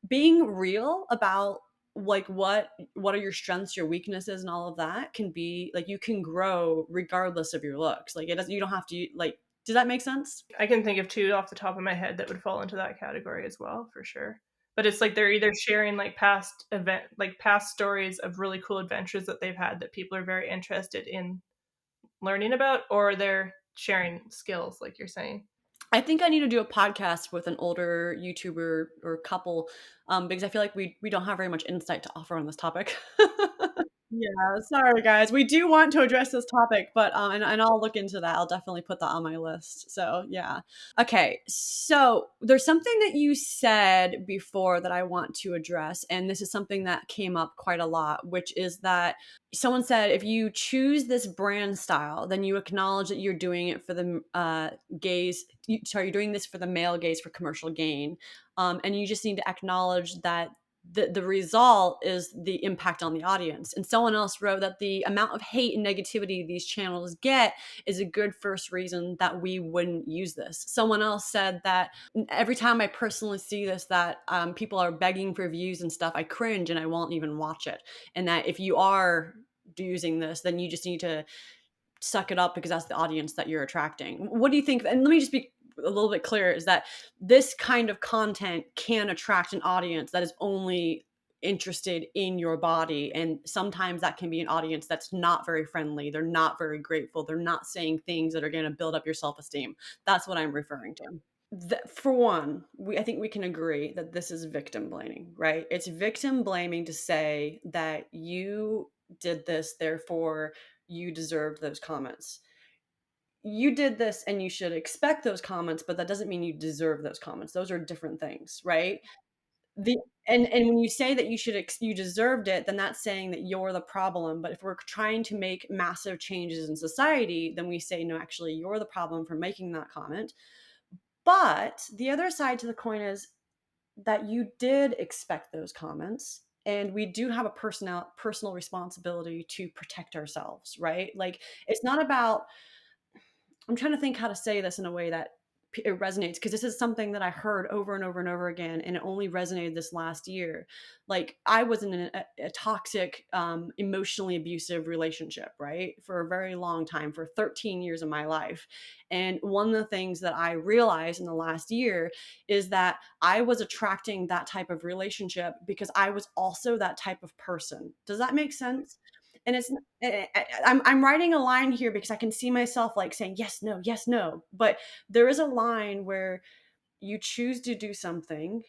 being real about like what are your strengths, your weaknesses, and all of that can be like you can grow regardless of your looks. Like it doesn't, you don't have to like, does that make sense? I can think of two off the top of my head that would fall into that category as well, for sure. But it's like they're either sharing like past stories of really cool adventures that they've had that people are very interested in learning about, or they're sharing skills, like you're saying. I think I need to do a podcast with an older YouTuber or couple, because I feel like we don't have very much insight to offer on this topic. Yeah, sorry guys. We do want to address this topic, but and I'll look into that. I'll definitely put that on my list. So, yeah. Okay. So, there's something that you said before that I want to address, and this is something that came up quite a lot, which is that someone said if you choose this brand style, then you acknowledge that you're doing it for the you're doing this for the male gaze for commercial gain. And you just need to acknowledge that the result is the impact on the audience. And someone else wrote that the amount of hate and negativity these channels get is a good first reason that we wouldn't use this. Someone else said that every time I personally see this, that people are begging for views and stuff, I cringe and I won't even watch it. And that if you are using this, then you just need to suck it up because that's the audience that you're attracting. What do you think? And let me just be a little bit clear, is that this kind of content can attract an audience that is only interested in your body, and sometimes that can be an audience that's not very friendly, they're not very grateful, they're not saying things that are going to build up your self-esteem. That's what I'm referring to. For one, I think we can agree that this is victim blaming, right? It's victim blaming to say that you did this, therefore you deserved those comments. You did this and you should expect those comments, but that doesn't mean you deserve those comments. Those are different things, right? The and when you say that you deserved it, then that's saying that you're the problem. But if we're trying to make massive changes in society, then we say no, actually you're the problem for making that comment. But the other side to the coin is that you did expect those comments, and we do have a personal responsibility to protect ourselves, right? Like it's not about, I'm trying to think how to say this in a way that it resonates, because this is something that I heard over and over and over again, and it only resonated this last year. Like I was in a toxic, emotionally abusive relationship, right, for a very long time, for 13 years of my life. And one of the things that I realized in the last year is that I was attracting that type of relationship because I was also that type of person. Does that make sense? And I'm writing a line here because I can see myself like saying yes, no, yes, no. But there is a line where you choose to do something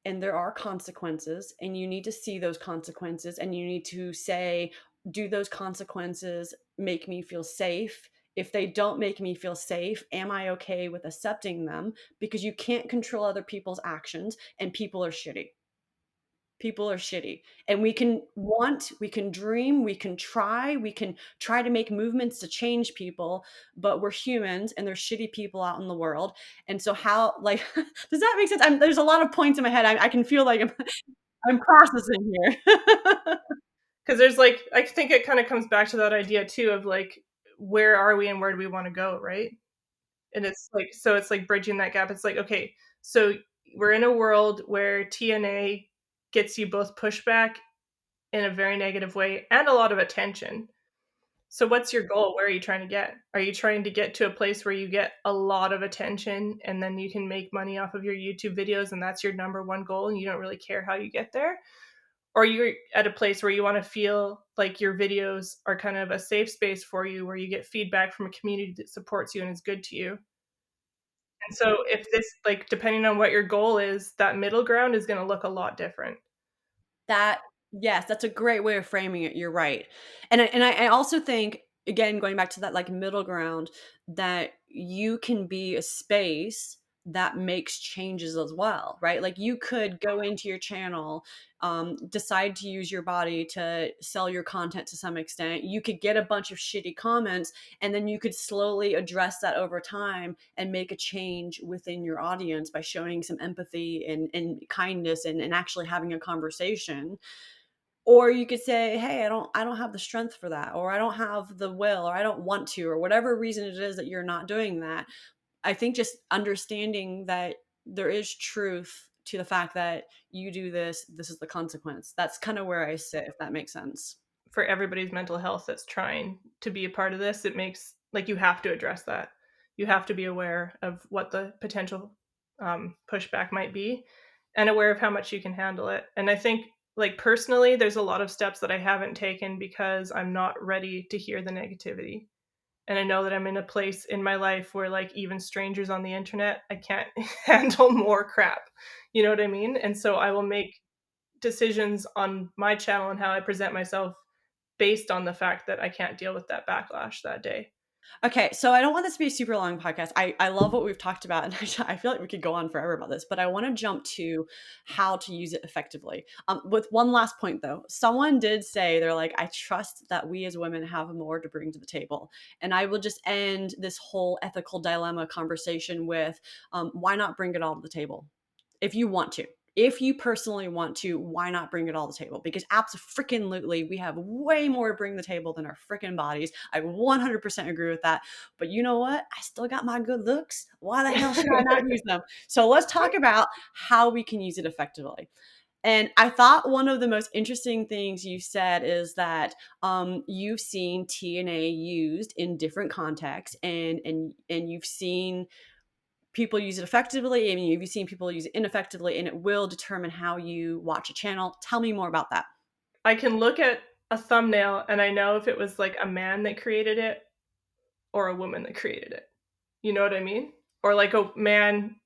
and there are consequences, and you need to see those consequences, and you need to say, do those consequences make me feel safe? If they don't make me feel safe, am I okay with accepting them? Because you can't control other people's actions, and people are shitty. People are shitty, and we can dream, we can try to make movements to change people, but we're humans and there's shitty people out in the world. And so how, like, does that make sense? There's a lot of points in my head. I can feel like I'm processing here. Because there's like, I think it kind of comes back to that idea too of like, where are we and where do we want to go, right? And it's like, so it's like bridging that gap. It's like, okay, so we're in a world where TNA gets you both pushback in a very negative way and a lot of attention. So what's your goal? Where are you trying to get? Are you trying to get to a place where you get a lot of attention and then you can make money off of your YouTube videos and that's your number one goal and you don't really care how you get there? Or you're at a place where you want to feel like your videos are kind of a safe space for you, where you get feedback from a community that supports you and is good to you. And so if this, like, depending on what your goal is, that middle ground is going to look a lot different. That Yes, that's a great way of framing it. You're right. And I also think again, going back to that like middle ground, that you can be a space that makes changes as well, right? Like you could go into your channel, decide to use your body to sell your content to some extent. You could get a bunch of shitty comments, and then you could slowly address that over time and make a change within your audience by showing some empathy and kindness and actually having a conversation. Or you could say, hey, I don't have the strength for that, or I don't have the will, or I don't want to, or whatever reason it is that you're not doing that. I think just understanding that there is truth to the fact that you do this, this is the consequence. That's kind of where I sit, if that makes sense. For everybody's mental health that's trying to be a part of this, it makes like you have to address that. You have to be aware of what the potential pushback might be, and aware of how much you can handle it. And I think, like, personally, there's a lot of steps that I haven't taken because I'm not ready to hear the negativity. And I know that I'm in a place in my life where, like, even strangers on the internet, I can't handle more crap. You know what I mean? And so I will make decisions on my channel and how I present myself based on the fact that I can't deal with that backlash that day. Okay, so I don't want this to be a super long podcast. I love what we've talked about, and I feel like we could go on forever about this, but I want to jump to how to use it effectively. With one last point, though, someone did say, they're like, I trust that we as women have more to bring to the table. And I will just end this whole ethical dilemma conversation with, why not bring it all to the table? If you want to. If you personally want to, why not bring it all to the table? Because absolutely, we have way more to bring to the table than our freaking bodies. I 100% agree with that. But you know what? I still got my good looks. Why the hell should I not use them? So let's talk about how we can use it effectively. And I thought one of the most interesting things you said is that you've seen TNA used in different contexts, and you've seen people use it effectively. I mean, you've seen people use it ineffectively, and it will determine how you watch a channel. Tell me more about that. I can look at a thumbnail and I know if it was like a man that created it or a woman that created it. You know what I mean? Or like a man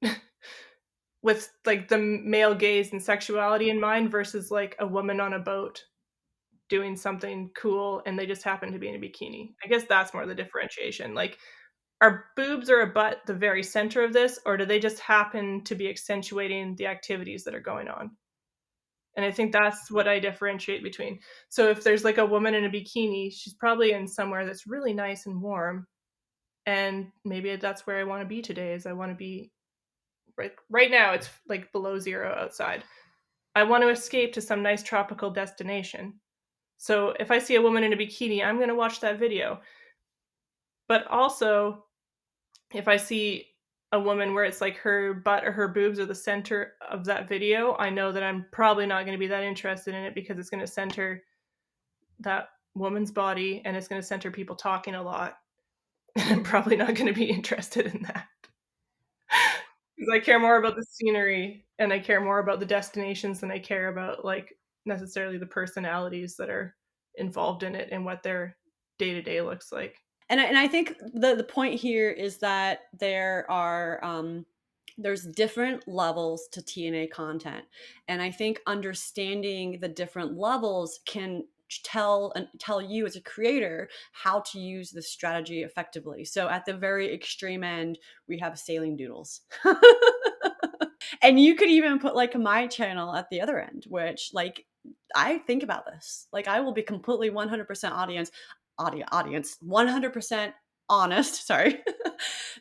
with like the male gaze and sexuality in mind versus like a woman on a boat doing something cool and they just happen to be in a bikini. I guess that's more the differentiation. Like, are boobs or a butt the very center of this, or do they just happen to be accentuating the activities that are going on? And I think that's what I differentiate between. So if there's like a woman in a bikini, she's probably in somewhere that's really nice and warm. And maybe that's where I want to be today, is I want to be right now it's like below zero outside. I want to escape to some nice tropical destination. So if I see a woman in a bikini, I'm going to watch that video. But also, if I see a woman where it's like her butt or her boobs are the center of that video, I know that I'm probably not going to be that interested in it because it's going to center that woman's body and it's going to center people talking a lot. And I'm probably not going to be interested in that. Because I care more about the scenery and I care more about the destinations than I care about like necessarily the personalities that are involved in it and what their day to day looks like. And I think the point here is that there's different levels to TNA content, and I think understanding the different levels can tell you as a creator how to use this strategy effectively. So at the very extreme end, we have sailing doodles. And you could even put like my channel at the other end, which, like, I think about this. Like, I will be completely 100% audience 100% honest, sorry,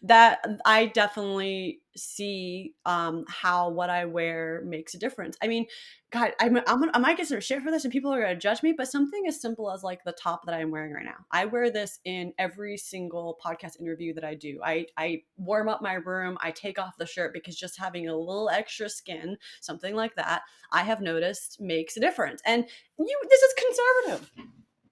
that I definitely see how what I wear makes a difference. I mean, God, I might get some shit for this and people are gonna judge me, but something as simple as like the top that I'm wearing right now, I wear this in every single podcast interview that I do. I warm up my room, I take off the shirt, because just having a little extra skin, something like that, I have noticed makes a difference. And this is conservative.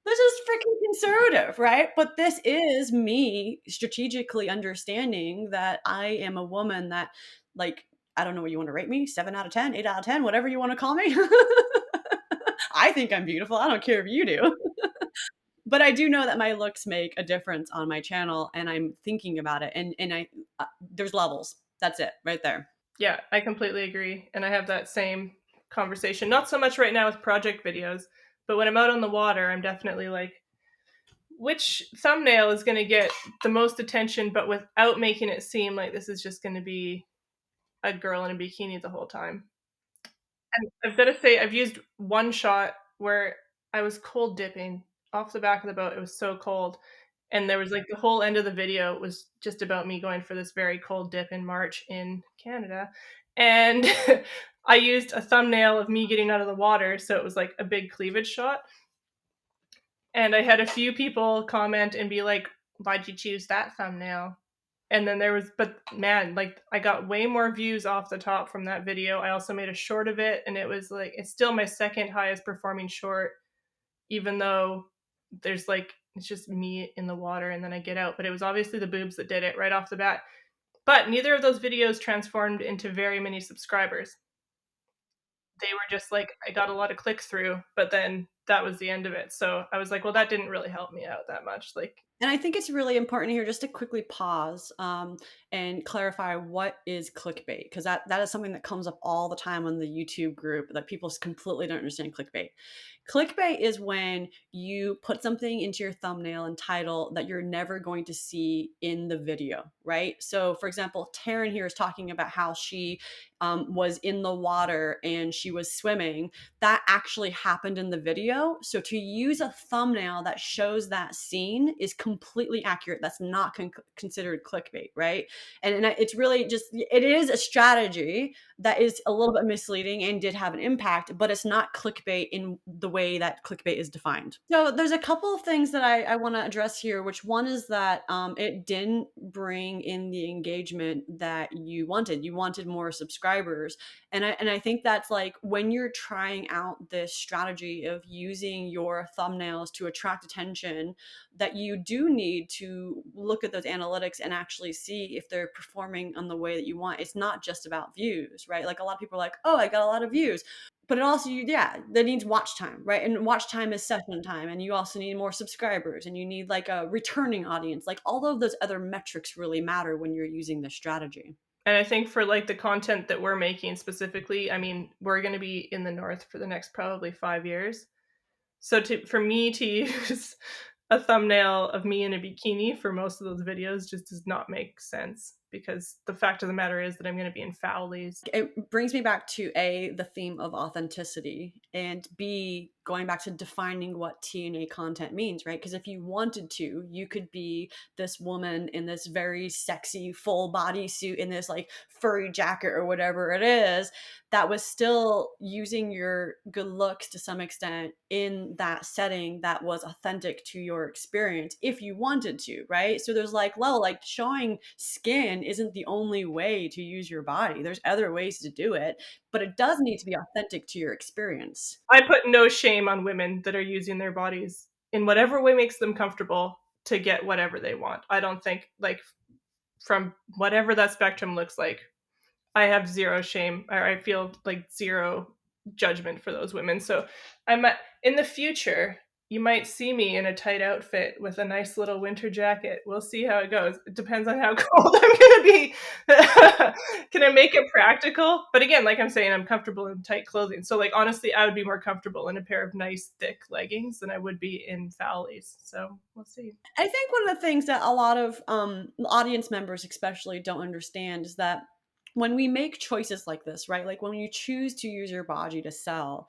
This is freaking conservative, right? But this is me strategically understanding that I am a woman that, like, I don't know what you want to rate me, 7 out of 10, 8 out of 10, whatever you want to call me. I think I'm beautiful. I don't care if you do. But I do know that my looks make a difference on my channel, and I'm thinking about it. And there's levels. That's it right there. Yeah, I completely agree. And I have that same conversation. Not so much right now with project videos, but when I'm out on the water, I'm definitely like which thumbnail is going to get the most attention, but without making it seem like this is just going to be a girl in a bikini the whole time. And I've got to say, I've used one shot where I was cold dipping off the back of the boat. It was so cold. And there was like the whole end of the video was just about me going for this very cold dip in March in Canada. And I used a thumbnail of me getting out of the water. So it was like a big cleavage shot. And I had a few people comment and be like, why'd you choose that thumbnail? And then there was, but man, like I got way more views off the top from that video. I also made a short of it, and it was like, it's still my second highest performing short, even though there's like, it's just me in the water and then I get out. But it was obviously the boobs that did it right off the bat. But neither of those videos transformed into very many subscribers. They were just like, I got a lot of click through, but then that was the end of it. So I was like, well, that didn't really help me out that much. Like, And I think it's really important here just to quickly pause and clarify what is clickbait, because that is something that comes up all the time on the YouTube group that people completely don't understand clickbait. Clickbait is when you put something into your thumbnail and title that you're never going to see in the video, right? So, for example, Taryn here is talking about how she was in the water and she was swimming. That actually happened in the video. So, to use a thumbnail that shows that scene is completely accurate. That's not considered clickbait, right? And it's really just, it is a strategy that is a little bit misleading and did have an impact, but it's not clickbait in the way that clickbait is defined. So there's a couple of things that I want to address here, which one is that it didn't bring in the engagement that you wanted. You wanted more subscribers. And I think that's like when you're trying out this strategy of using your thumbnails to attract attention, that you do need to look at those analytics and actually see if they're performing on the way that you want. It's not just about views, right? Like a lot of people are like, oh, I got a lot of views. But it also, yeah, that needs watch time, right? And watch time is session time. And you also need more subscribers and you need like a returning audience. Like all of those other metrics really matter when you're using this strategy. and I think for like the content that we're making specifically, I mean, we're going to be in the north for the next probably 5 years. So for me to use a thumbnail of me in a bikini for most of those videos just does not make sense, because the fact of the matter is that I'm going to be in foulies. It brings me back to A, the theme of authenticity, and B, going back to defining what TNA content means, right? Because if you wanted to, you could be this woman in this very sexy full body suit in this like furry jacket or whatever it is, that was still using your good looks to some extent in that setting that was authentic to your experience if you wanted to, right? So there's like, well, like showing skin isn't the only way to use your body. There's other ways to do it, but it does need to be authentic to your experience. I put no shame on women that are using their bodies in whatever way makes them comfortable to get whatever they want. I don't think, like, from whatever that spectrum looks like, I have zero shame, or I feel like zero judgment for those women. So I'm in the future, you might see me in a tight outfit with a nice little winter jacket. We'll see how it goes. It depends on how cold I'm going to be. Can I make it practical? But again, like I'm saying, I'm comfortable in tight clothing. So like honestly, I would be more comfortable in a pair of nice thick leggings than I would be in foulies. So we'll see. I think one of the things that a lot of audience members, especially, don't understand is that when we make choices like this, right? Like when you choose to use your body to sell,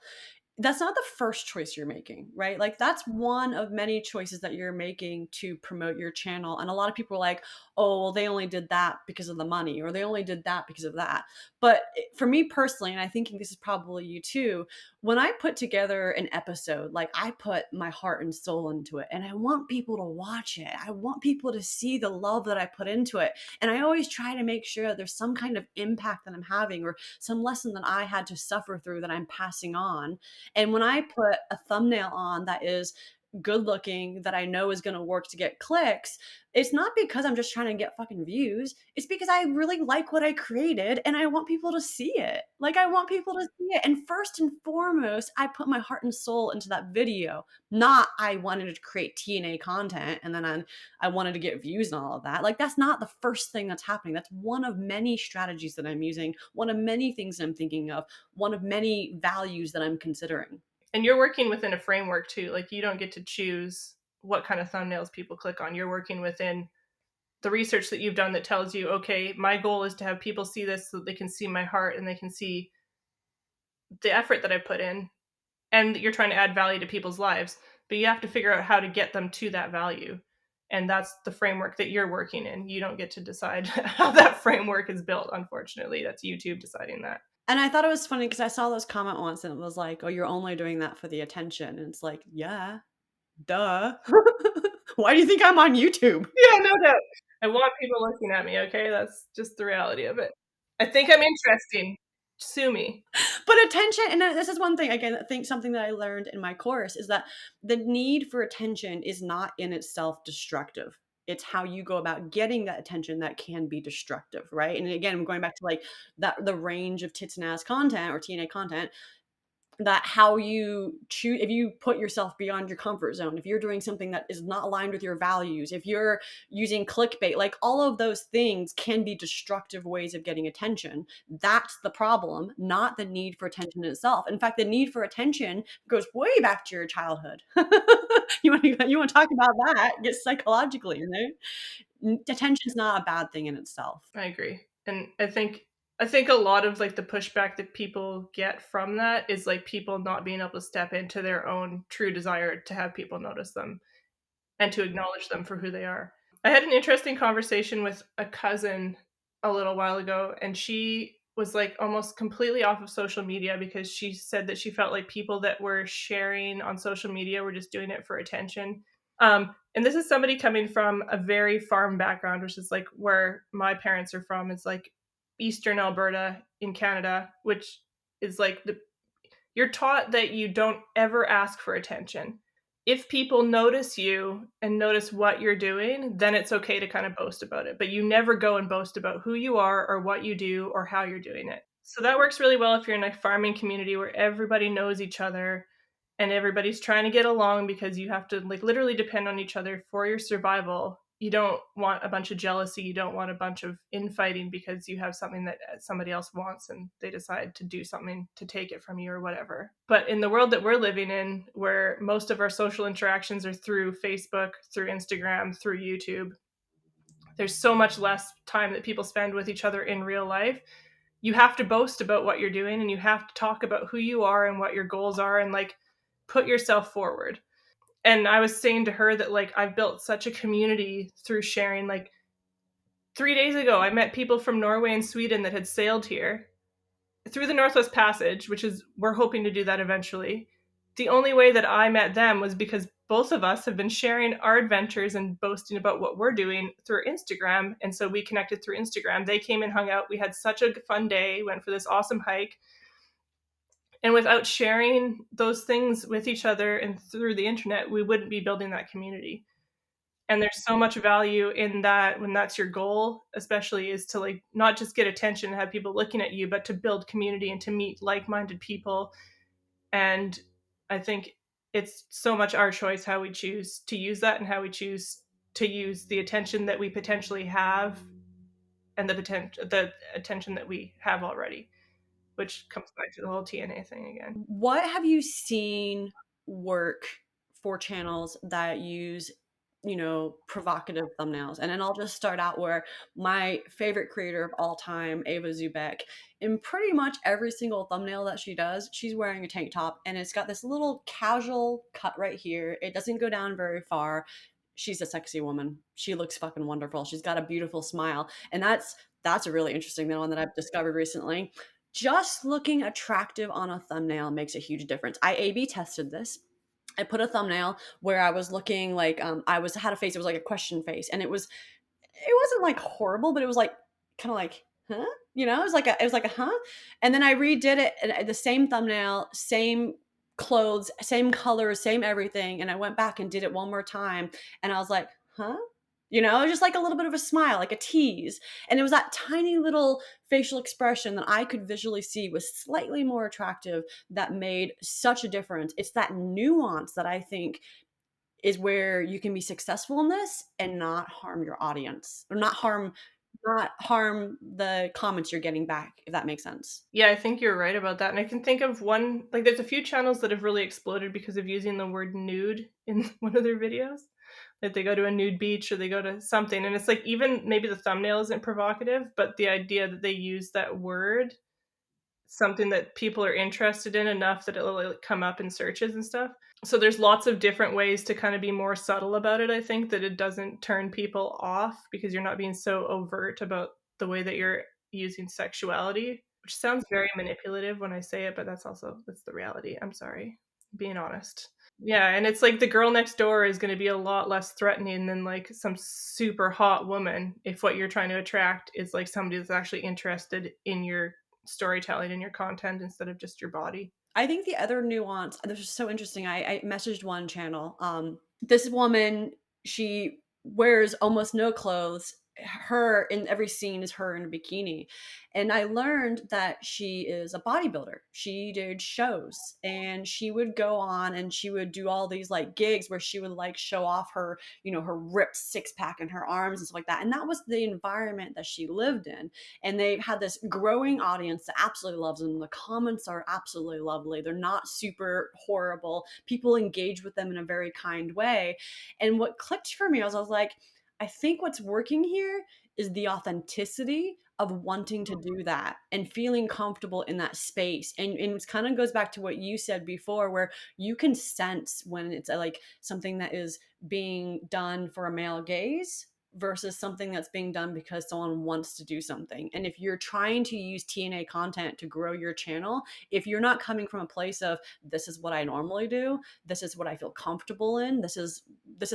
that's not the first choice you're making, right? Like that's one of many choices that you're making to promote your channel. And a lot of people are like, oh, well, they only did that because of the money, or they only did that because of that. But for me personally, and I think this is probably you too, when I put together an episode, like I put my heart and soul into it and I want people to watch it. I want people to see the love that I put into it. And I always try to make sure that there's some kind of impact that I'm having or some lesson that I had to suffer through that I'm passing on. And when I put a thumbnail on that is good looking, that I know is going to work to get clicks, it's not because I'm just trying to get fucking views. It's because I really like what I created and I want people to see it. Like I want people to see it. And first and foremost, I put my heart and soul into that video. Not I wanted to create TNA content and then I wanted to get views and all of that. Like that's not the first thing that's happening. That's one of many strategies that I'm using, one of many things I'm thinking of, one of many values that I'm considering. And you're working within a framework too. Like you don't get to choose what kind of thumbnails people click on. You're working within the research that you've done that tells you, okay, my goal is to have people see this so that they can see my heart and they can see the effort that I put in, and you're trying to add value to people's lives, but you have to figure out how to get them to that value. And that's the framework that you're working in. You don't get to decide how that framework is built, unfortunately. That's YouTube deciding that. And I thought it was funny because I saw this comment once and it was like, "Oh, you're only doing that for the attention." And it's like, "Yeah, duh." Why do you think I'm on YouTube? Yeah, no doubt. I want people looking at me, okay? That's just the reality of it. I think I'm interesting. Sue me. But attention, and this is one thing, again, I think something that I learned in my course is that the need for attention is not in itself destructive. It's how you go about getting that attention that can be destructive, right? And again, I'm going back to like that the range of tits and ass content or TNA content, that how you choose, if you put yourself beyond your comfort zone, if you're doing something that is not aligned with your values, if you're using clickbait, like all of those things can be destructive ways of getting attention. That's the problem, not the need for attention in itself. In fact, the need for attention goes way back to your childhood. You want to talk about that, get psychologically, attention's not a bad thing in itself. I agree. And I think a lot of like the pushback that people get from that is like people not being able to step into their own true desire to have people notice them and to acknowledge them for who they are. I had an interesting conversation with a cousin a little while ago, and she was like almost completely off of social media because she said that she felt like people that were sharing on social media were just doing it for attention. And this is somebody coming from a very farm background, which is like where my parents are from. It's like Eastern Alberta in Canada, which is like you're taught that you don't ever ask for attention. If people notice you and notice what you're doing, then it's okay to kind of boast about it. But you never go and boast about who you are or what you do or how you're doing it. So that works really well if you're in a farming community where everybody knows each other and everybody's trying to get along because you have to like literally depend on each other for your survival. You don't want a bunch of jealousy. You don't want a bunch of infighting because you have something that somebody else wants and they decide to do something to take it from you or whatever. But in the world that we're living in, where most of our social interactions are through Facebook, through Instagram, through YouTube, there's so much less time that people spend with each other in real life. You have to boast about what you're doing and you have to talk about who you are and what your goals are and like put yourself forward. And I was saying to her that like I've built such a community through sharing. Like 3 days ago I met people from Norway and Sweden that had sailed here through the Northwest Passage, which is we're hoping to do that eventually. The only way that I met them was because both of us have been sharing our adventures and boasting about what we're doing through Instagram, and so we connected through Instagram. They came and hung out. We had such a fun day, went for this awesome hike. And without sharing those things with each other and through the internet, we wouldn't be building that community. And there's so much value in that when that's your goal, especially is to like not just get attention and have people looking at you, but to build community and to meet like-minded people. And I think it's so much our choice how we choose to use that and how we choose to use the attention that we potentially have and the attention that we have already, which comes back to the whole TNA thing again. What have you seen work for channels that use, provocative thumbnails? And then I'll just start out where my favorite creator of all time, Ava Zubek, in pretty much every single thumbnail that she does, she's wearing a tank top and it's got this little casual cut right here. It doesn't go down very far. She's a sexy woman. She looks fucking wonderful. She's got a beautiful smile. And that's a really interesting one that I've discovered recently. Just looking attractive on a thumbnail makes a huge difference. I A/B tested this. I put a thumbnail where I was looking like had a face. It was like a question face, and it wasn't like horrible, but it was like kind of like huh, it was like a huh, and then I redid it and the same thumbnail, same clothes, same colors, same everything, and I went back and did it one more time, and I was like huh. Just like a little bit of a smile, like a tease. And it was that tiny little facial expression that I could visually see was slightly more attractive that made such a difference. It's that nuance that I think is where you can be successful in this and not harm your audience or not harm the comments you're getting back, if that makes sense. Yeah, I think you're right about that. And I can think of one, like, there's a few channels that have really exploded because of using the word nude in one of their videos. Like they go to a nude beach or they go to something, and it's like even maybe the thumbnail isn't provocative, but the idea that they use that word, something that people are interested in enough that it'll like come up in searches and stuff. So there's lots of different ways to kind of be more subtle about it, I think, that it doesn't turn people off because you're not being so overt about the way that you're using sexuality, which sounds very manipulative when I say it, but that's the reality. I'm sorry. Being honest. Yeah, and it's like the girl next door is going to be a lot less threatening than like some super hot woman if what you're trying to attract is like somebody that's actually interested in your storytelling and your content instead of just your body. I think the other nuance, this is so interesting. I messaged one channel. This woman, she wears almost no clothes. Her in every scene is her in a bikini. And I learned that she is a bodybuilder. She did shows and she would go on and she would do all these like gigs where she would like show off her, her ripped six pack and her arms and stuff like that. And that was the environment that she lived in. And they've had this growing audience that absolutely loves them. The comments are absolutely lovely. They're not super horrible. People engage with them in a very kind way. And what clicked for me was I was like, I think what's working here is the authenticity of wanting to do that and feeling comfortable in that space. And it kind of goes back to what you said before, where you can sense when it's like something that is being done for a male gaze versus something that's being done because someone wants to do something. And if you're trying to use TNA content to grow your channel, if you're not coming from a place of this is what I normally do, this is what I feel comfortable in, this is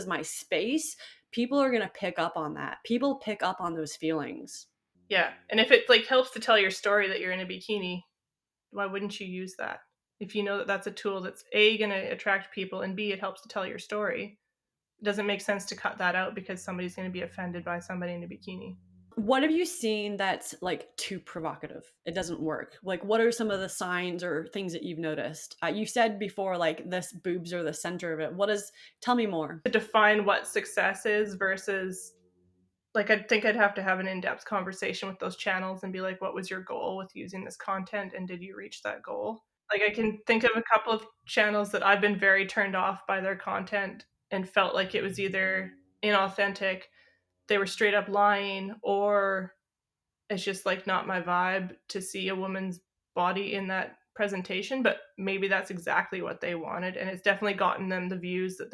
my space, people are going to pick up on that. People pick up on those feelings. Yeah, and if it like helps to tell your story that you're in a bikini, why wouldn't you use that? If you know that that's a tool that's A, going to attract people, and B, it helps to tell your story. It doesn't make sense to cut that out because somebody's going to be offended by somebody in a bikini. What have you seen that's like too provocative? It doesn't work. Like, what are some of the signs or things that you've noticed? You said before, like, this boobs are the center of it. Tell me more. To define what success is versus, like, I think I'd have to have an in-depth conversation with those channels and be like, what was your goal with using this content and did you reach that goal? Like, I can think of a couple of channels that I've been very turned off by their content and felt like it was either inauthentic, they were straight up lying, or it's just like not my vibe to see a woman's body in that presentation. But maybe that's exactly what they wanted, and it's definitely gotten them the views that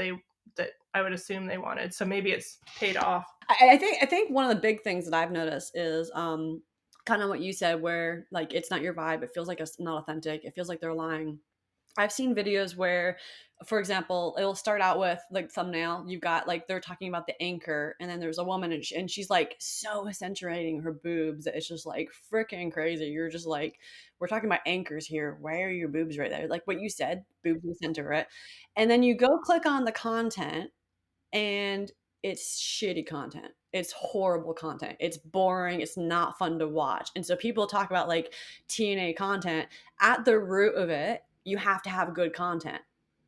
I would assume they wanted. So maybe it's paid off. I think one of the big things that I've noticed is kind of what you said, where like it's not your vibe. It feels like it's not authentic. It feels like they're lying. I've seen videos where, for example, it'll start out with like thumbnail. You've got like they're talking about the anchor, and then there's a woman, and she's like so accentuating her boobs that it's just like freaking crazy. You're just like, we're talking about anchors here. Why are your boobs right there? Like what you said, boobs in the center, right? And then you go click on the content, and it's shitty content. It's horrible content. It's boring. It's not fun to watch. And so people talk about like TNA content. At the root of it, you have to have good content.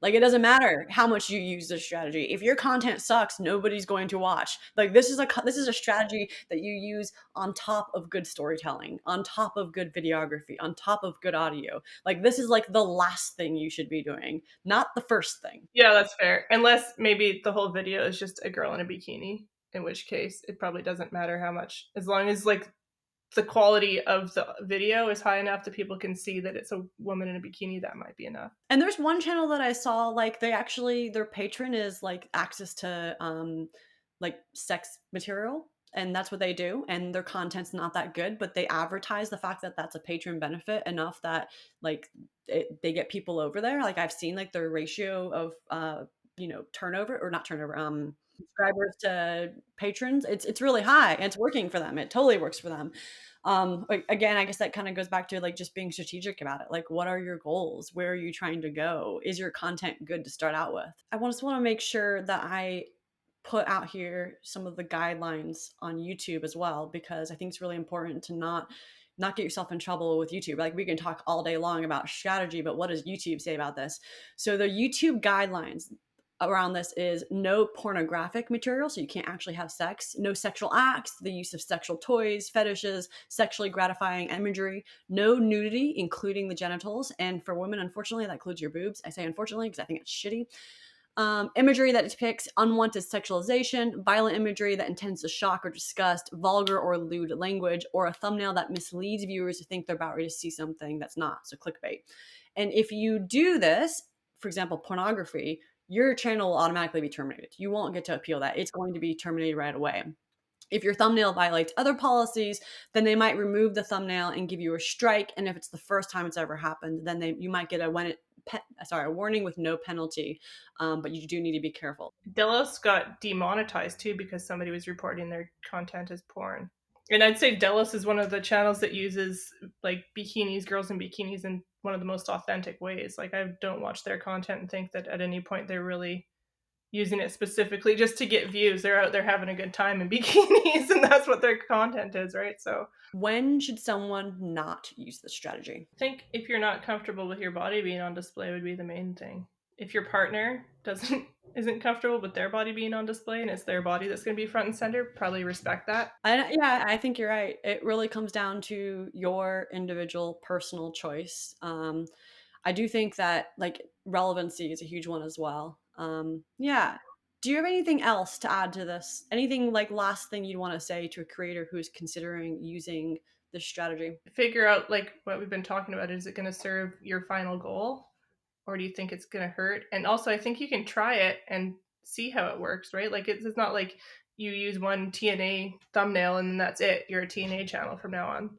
Like it doesn't matter how much you use this strategy. If your content sucks, nobody's going to watch. Like this is a strategy that you use on top of good storytelling, on top of good videography, on top of good audio. Like this is like the last thing you should be doing, not the first thing. Yeah, that's fair. Unless maybe the whole video is just a girl in a bikini, in which case it probably doesn't matter how much, as long as like the quality of the video is high enough that people can see that it's a woman in a bikini, that might be enough. And there's one channel that I saw, like their patron is like access to like sex material, and that's what they do, and their content's not that good, but they advertise the fact that that's a patron benefit enough that like they get people over there. Like I've seen like their ratio of turnover, or not turnover, subscribers to patrons, it's really high, and it's working for them. It totally works for them. Again, I guess that kind of goes back to like just being strategic about it. Like, what are your goals? Where are you trying to go? Is your content good to start out with? I just want to make sure that I put out here some of the guidelines on YouTube as well, because I think it's really important to not get yourself in trouble with YouTube. Like we can talk all day long about strategy, but what does YouTube say about this? So the YouTube guidelines around this is no pornographic material, so you can't actually have sex, no sexual acts, the use of sexual toys, fetishes, sexually gratifying imagery, no nudity, including the genitals, and for women, unfortunately, that includes your boobs. I say unfortunately because I think it's shitty. Imagery that depicts unwanted sexualization, violent imagery that intends to shock or disgust, vulgar or lewd language, or a thumbnail that misleads viewers to think they're about ready to see something that's not. So clickbait. And if you do this, for example, pornography, your channel will automatically be terminated. You won't get to appeal that. It's going to be terminated right away. If your thumbnail violates other policies, then they might remove the thumbnail and give you a strike. And if it's the first time it's ever happened, then you might get a warning with no penalty. But you do need to be careful. Delos got demonetized too because somebody was reporting their content as porn. And I'd say Delos is one of the channels that uses like bikinis, girls in bikinis, in one of the most authentic ways. Like I don't watch their content and think that at any point they're really using it specifically just to get views. They're out there having a good time in bikinis, and that's what their content is, right? So when should someone not use this strategy? I think if you're not comfortable with your body being on display would be the main thing. If your partner isn't comfortable with their body being on display and it's their body that's going to be front and center, probably respect that. I think you're right. It really comes down to your individual personal choice. I do think that like relevancy is a huge one as well. Yeah. Do you have anything else to add to this? Anything like last thing you'd want to say to a creator who's considering using this strategy? Figure out like what we've been talking about. Is it going to serve your final goal, or do you think it's going to hurt? And also, I think you can try it and see how it works, right? Like it's not like you use one TNA thumbnail and then that's it. You're a TNA channel from now on.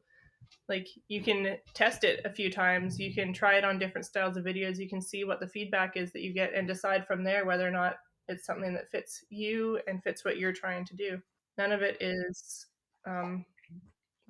Like you can test it a few times. You can try it on different styles of videos. You can see what the feedback is that you get and decide from there whether or not it's something that fits you and fits what you're trying to do. None of it is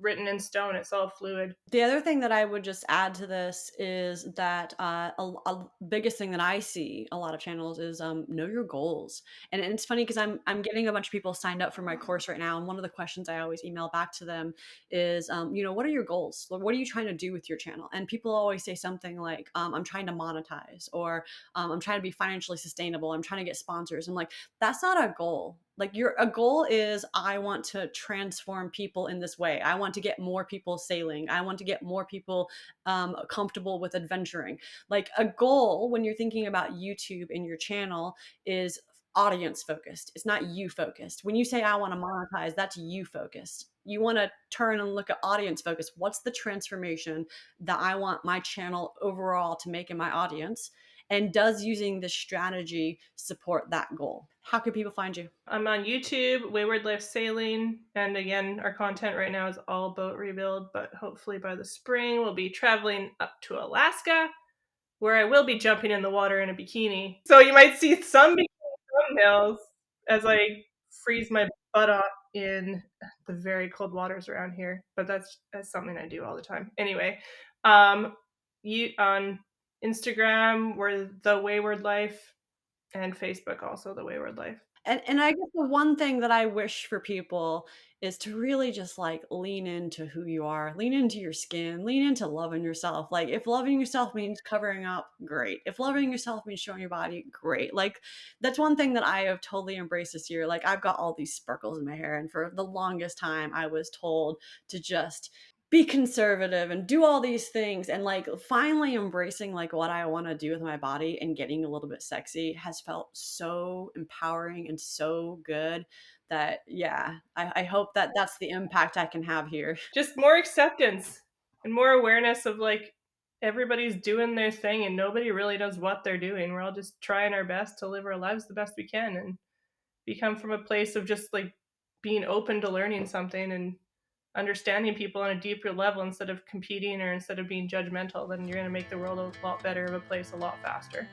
written in stone. It's all fluid. The other thing that I would just add to this is that a biggest thing that I see a lot of channels is know your goals. And it's funny because I'm getting a bunch of people signed up for my course right now, and one of the questions I always email back to them is, what are your goals? What are you trying to do with your channel? And people always say something like, I'm trying to monetize, or I'm trying to be financially sustainable. I'm trying to get sponsors. I'm like, that's not a goal. Like a goal is, I want to transform people in this way. I want to get more people sailing. I want to get more people comfortable with adventuring. Like a goal when you're thinking about YouTube and your channel is audience focused. It's not you focused. When you say I want to monetize, that's you focused. You want to turn and look at audience focus. What's the transformation that I want my channel overall to make in my audience? And does using this strategy support that goal? How can people find you? I'm on YouTube, Wayward Life Sailing. And again, our content right now is all boat rebuild, but hopefully by the spring, we'll be traveling up to Alaska, where I will be jumping in the water in a bikini. So you might see some bikini thumbnails as I freeze my butt off in the very cold waters around here. But that's something I do all the time. Anyway, you on Instagram, we're The Wayward Life, and Facebook also The Wayward Life. And I guess the one thing that I wish for people is to really just like lean into who you are, lean into your skin, lean into loving yourself. Like if loving yourself means covering up, great. If loving yourself means showing your body, great. Like that's one thing that I have totally embraced this year. Like I've got all these sparkles in my hair, and for the longest time I was told to just be conservative and do all these things, and like finally embracing like what I want to do with my body and getting a little bit sexy has felt so empowering and so good that I hope that that's the impact I can have here. Just more acceptance and more awareness of like everybody's doing their thing and nobody really knows what they're doing. We're all just trying our best to live our lives the best we can and become from a place of just like being open to learning something and understanding people on a deeper level instead of competing or instead of being judgmental. Then you're going to make the world a lot better of a place a lot faster.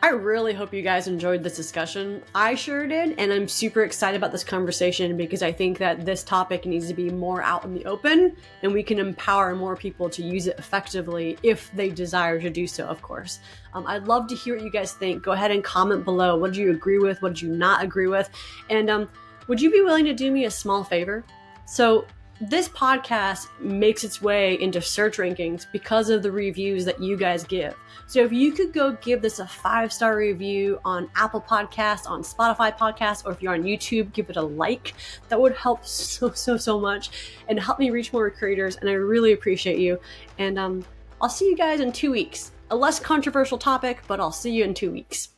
I really hope you guys enjoyed this discussion. I sure did, and I'm super excited about this conversation because I think that this topic needs to be more out in the open, and we can empower more people to use it effectively if they desire to do so, of course. I'd love to hear what you guys think. Go ahead and comment below. What do you agree with? What do you not agree with? And would you be willing to do me a small favor? So this podcast makes its way into search rankings because of the reviews that you guys give. So if you could go give this a 5-star review on Apple Podcasts, on Spotify Podcasts, or if you're on YouTube, give it a like. That would help so much and help me reach more creators. And I really appreciate you. And I'll see you guys in 2 weeks. A less controversial topic, but I'll see you in 2 weeks.